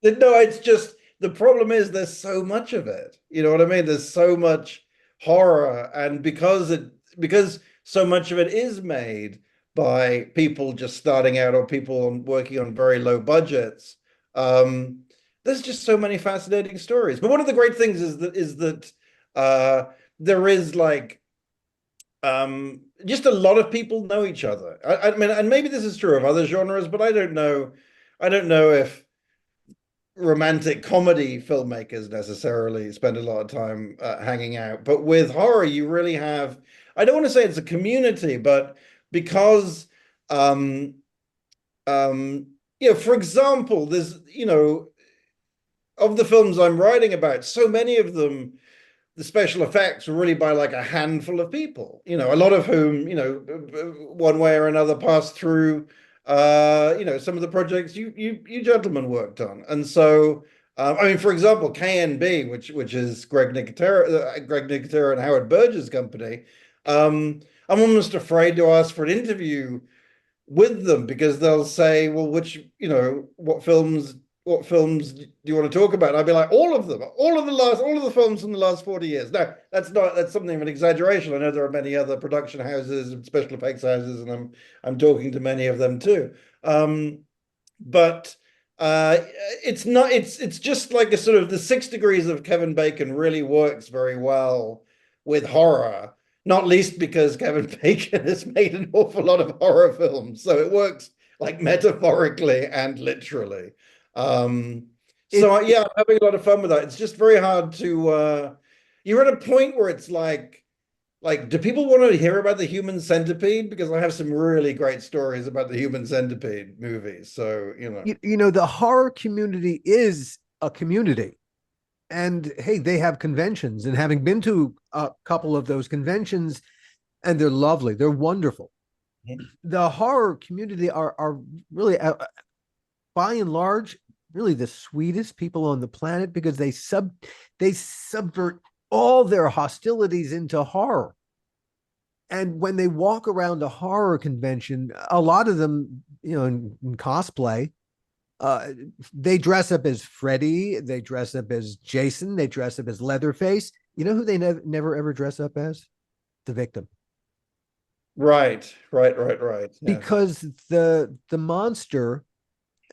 you. No, it's just the problem is there's so much of it. You know what I mean? There's so much horror, and because so much of it is made by people just starting out or people working on very low budgets. Um, there's just so many fascinating stories. But one of the great things is that there is like just a lot of people know each other. I mean, and maybe this is true of other genres, but I don't know. I don't know if romantic comedy filmmakers necessarily spend a lot of time hanging out. But with horror, you really have, I don't want to say it's a community, but because, um, for example, there's, of the films I'm writing about, so many of them, the special effects were really by like a handful of people, a lot of whom, one way or another passed through, some of the projects you gentlemen worked on. And so, I mean, for example, KNB, which is Greg Nicotera and Howard Berger's company. I'm almost afraid to ask for an interview with them because they'll say, well, what films do you want to talk about? And I'd be like, all of them, all of the films from the last 40 years. No, that's something of an exaggeration. I know there are many other production houses and special effects houses, and I'm talking to many of them too. But it's just like a sort of the 6 degrees of Kevin Bacon really works very well with horror, not least because Kevin Bacon has made an awful lot of horror films. So it works like metaphorically and literally. Yeah, I'm having a lot of fun with that. It's just very hard to you're at a point where it's like do people want to hear about the human centipede? Because I have some really great stories about the human centipede movies. So, The horror community is a community. And hey, they have conventions, and having been to a couple of those conventions, and they're lovely, they're wonderful. The horror community are really, by and large, really the sweetest people on the planet because they subvert all their hostilities into horror. And when they walk around a horror convention, a lot of them, in cosplay, they dress up as Freddy, they dress up as Jason, they dress up as Leatherface. You know who they never ever dress up as? The victim. Right. Yeah. Because the monster,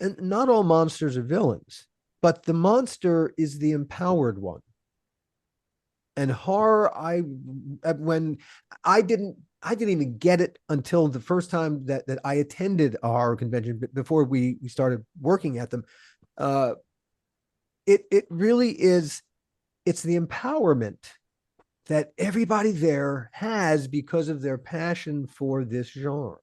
and not all monsters are villains, but the monster is the empowered one. And horror, when I didn't even get it until the first time that I attended a horror convention before we started working at them. It really is, it's the empowerment that everybody there has because of their passion for this genre.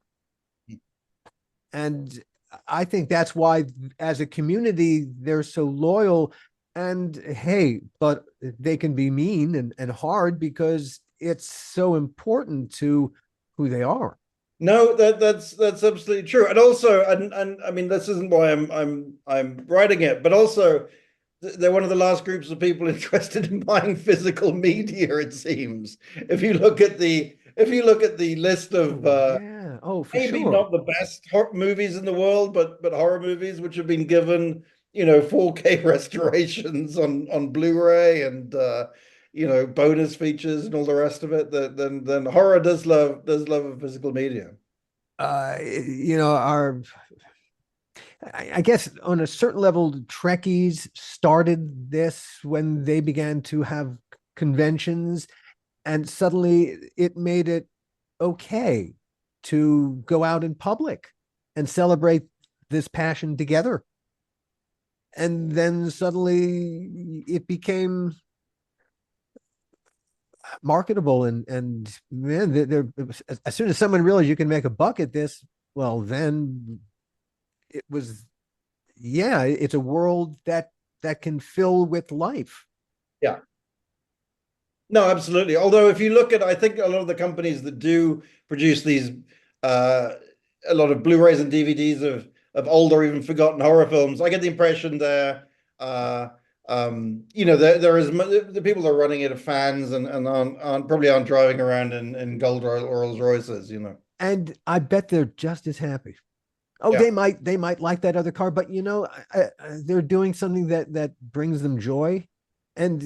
And I think that's why, as a community, they're so loyal. And hey, but they can be mean and hard because it's so important to who they are. No, that's absolutely true. And also, and I mean, this isn't why I'm writing it, but also they're one of the last groups of people interested in buying physical media, it seems. If you look at the list of for maybe sure, not the best horror movies in the world, but horror movies which have been given 4K restorations on Blu-ray and bonus features and all the rest of it, then horror does love a physical medium. I guess on a certain level, Trekkies started this when they began to have conventions, and suddenly it made it okay to go out in public and celebrate this passion together. And then suddenly it became marketable, and man, as soon as someone realized you can make a buck at this, well, then it was, it's a world that can fill with life. Yeah. No, absolutely. Although if you look at, I think a lot of the companies that do produce these a lot of Blu-rays and DVDs of old or even forgotten horror films. I get the impression there, there is the people that are running it are fans and aren't probably driving around in gold Rolls Royces, And I bet they're just as happy. Oh, Yeah. they might like that other car, but they're doing something that brings them joy, and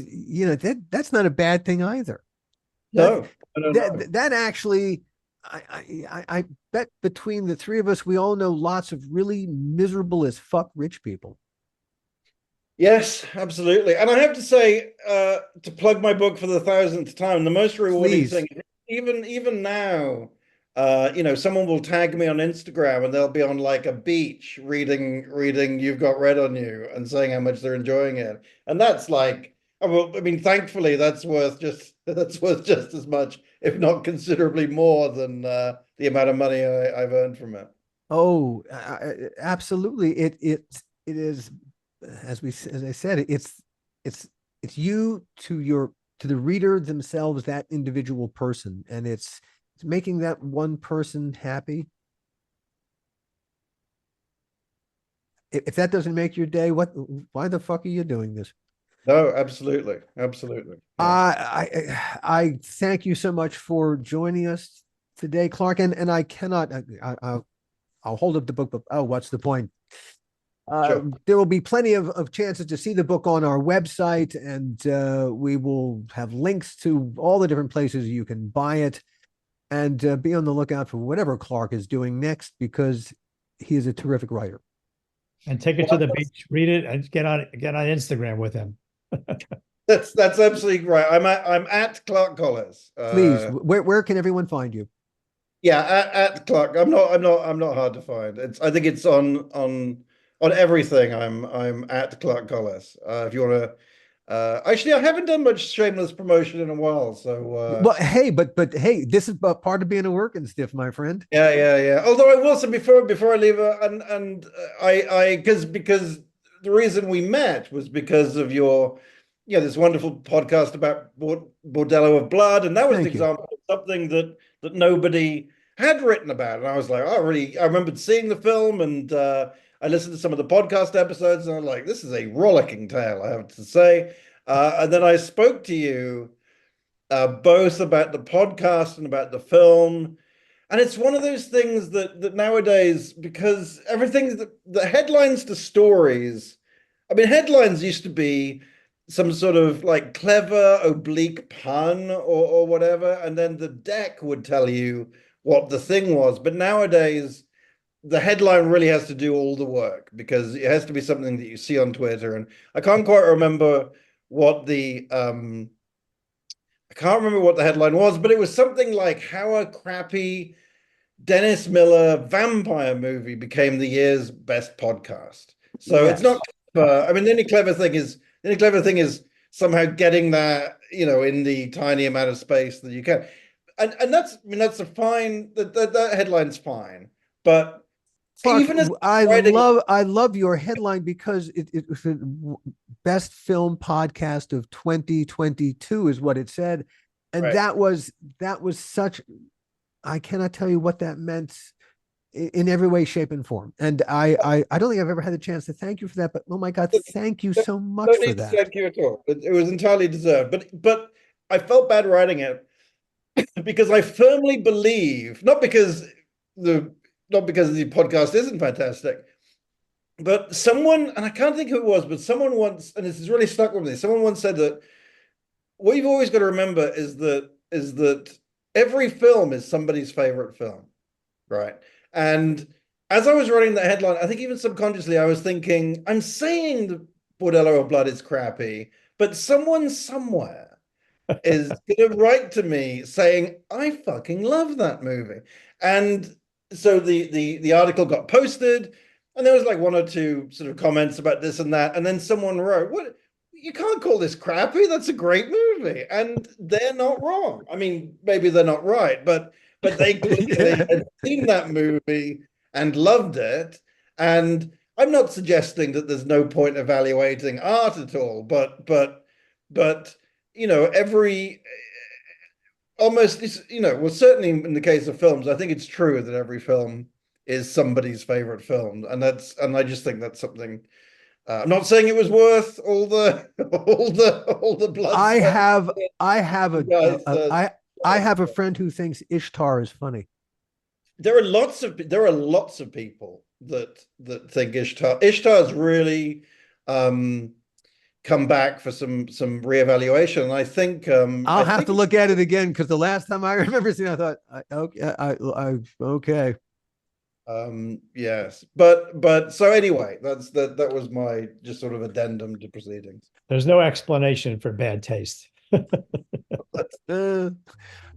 that's not a bad thing either. No, no, no. That actually, I bet between the three of us, we all know lots of really miserable as fuck rich people. Yes, absolutely. And I have to say, to plug my book for the 1,000th time, the most rewarding Please. thing, even now, someone will tag me on Instagram and they'll be on like a beach reading You've Got Red on You and saying how much they're enjoying it. And that's like, well, I mean, thankfully that's worth just as much, if not considerably more than the amount of money I've earned from it. Oh, absolutely. It is, as I said, it's you to the reader themselves, that individual person, and it's making that one person happy. If that doesn't make your day, why the fuck are you doing this? No, absolutely, absolutely. I thank you so much for joining us today, Clark, and I cannot. I'll hold up the book, but what's the point? Sure. There will be plenty of chances to see the book on our website, and we will have links to all the different places you can buy it, and be on the lookout for whatever Clark is doing next, because he is a terrific writer. And take it to the beach, read it, and get on Instagram with him. That's absolutely right. I'm at Clark Collis. Please, where can everyone find you? Yeah, at Clark. I'm not hard to find. I think it's on everything. I'm at Clark Collis. If you want to, actually, I haven't done much shameless promotion in a while. So, Well, hey, but hey, this is part of being a working stiff, my friend. yeah. Although I will say before I leave, and because the reason we met was because of your, this wonderful podcast about Bordello of Blood, and that was an example of something that nobody had written about, and I was like, I remembered seeing the film, and I listened to some of the podcast episodes, and I'm like, this is a rollicking tale, I have to say. And then I spoke to you both about the podcast and about the film. And it's one of those things that nowadays, because everything, the headlines to stories, I mean, headlines used to be some sort of like clever oblique pun or whatever, and then the deck would tell you what the thing was. But nowadays, the headline really has to do all the work, because it has to be something that you see on Twitter. And I can't quite remember what the headline was, but it was something like how a crappy Dennis Miller vampire movie became the year's best podcast. So Yes. it's not I mean, the only clever thing is somehow getting that, in the tiny amount of space that you can. And that's a fine, that headline's fine. But Clark, even as I writing, love your headline, because it was the best film podcast of 2022 is what it said. And Right. that was such, I cannot tell you what that meant in every way, shape, and form. And I don't think I've ever had a chance to thank you for that, but oh my God, thank you so much don't for need to that. thank you at all. It was entirely deserved. But I felt bad writing it because I firmly believe, not because the podcast isn't fantastic, but someone, and I can't think who it was, but someone once, and this has really stuck with me. Someone once said that what you've always got to remember is that every film is somebody's favorite film, right? And as I was writing the headline, I think even subconsciously I was thinking, I'm saying the Bordello of Blood is crappy, but someone somewhere is going to write to me saying, I fucking love that movie. And so the article got posted, and there was like one or two sort of comments about this and that. And then someone wrote, what? You can't call this crappy. That's a great movie. And they're not wrong. I mean, maybe they're not right, but they clearly had seen that movie and loved it. And I'm not suggesting that there's no point evaluating art at all, but every almost, well, certainly in the case of films, I think it's true that every film is somebody's favorite film, and I just think that's something. I'm not saying it was worth all the all the blood. I Guys, have a friend who thinks Ishtar is funny. There are lots of people that think Ishtar's really come back for some reevaluation, and I think I'll have to look at it again, because the last time I remember seeing it, I thought, okay. Yes, but so anyway, that was my just sort of addendum to proceedings. There's no explanation for bad taste.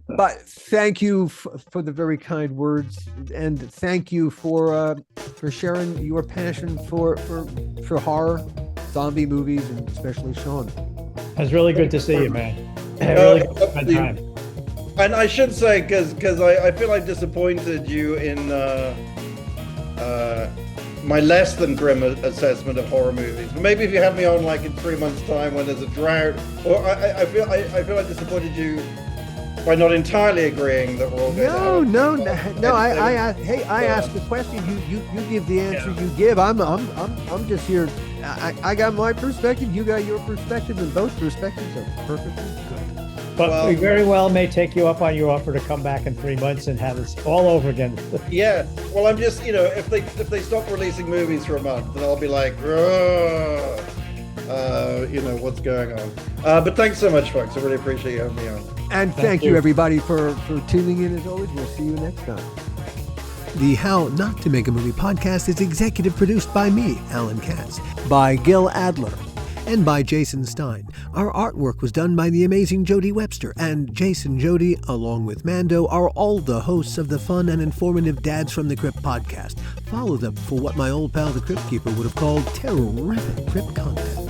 But thank you for the very kind words, and thank you for sharing your passion for horror, zombie movies, and especially Shaun. It was really good to see you, man. Really good to spend time. And I should say, because I feel I disappointed you in my less than grim assessment of horror movies. But maybe if you have me on like in 3 months' time when there's a drought, or I feel I disappointed you by not entirely agreeing that we're all going I asked the question, you give the answer you give. I'm just here. I got my perspective, you got your perspective, and both perspectives are perfectly good. But we very well may take you up on your offer to come back in 3 months and have this all over again. Yeah. Well, I'm just, if they stop releasing movies for a month, then I'll be like, what's going on? But thanks so much, folks. I really appreciate you having me on. And thank you, everybody, for tuning in as always. We'll see you next time. The How Not to Make a Movie podcast is executive produced by me, Alan Katz, by Gil Adler, and by Jason Stein. Our artwork was done by the amazing Jody Webster, and Jason Jody, along with Mando, are all the hosts of the fun and informative Dads from the Crypt podcast. Follow them for what my old pal the Crypt Keeper would have called terrific crypt content.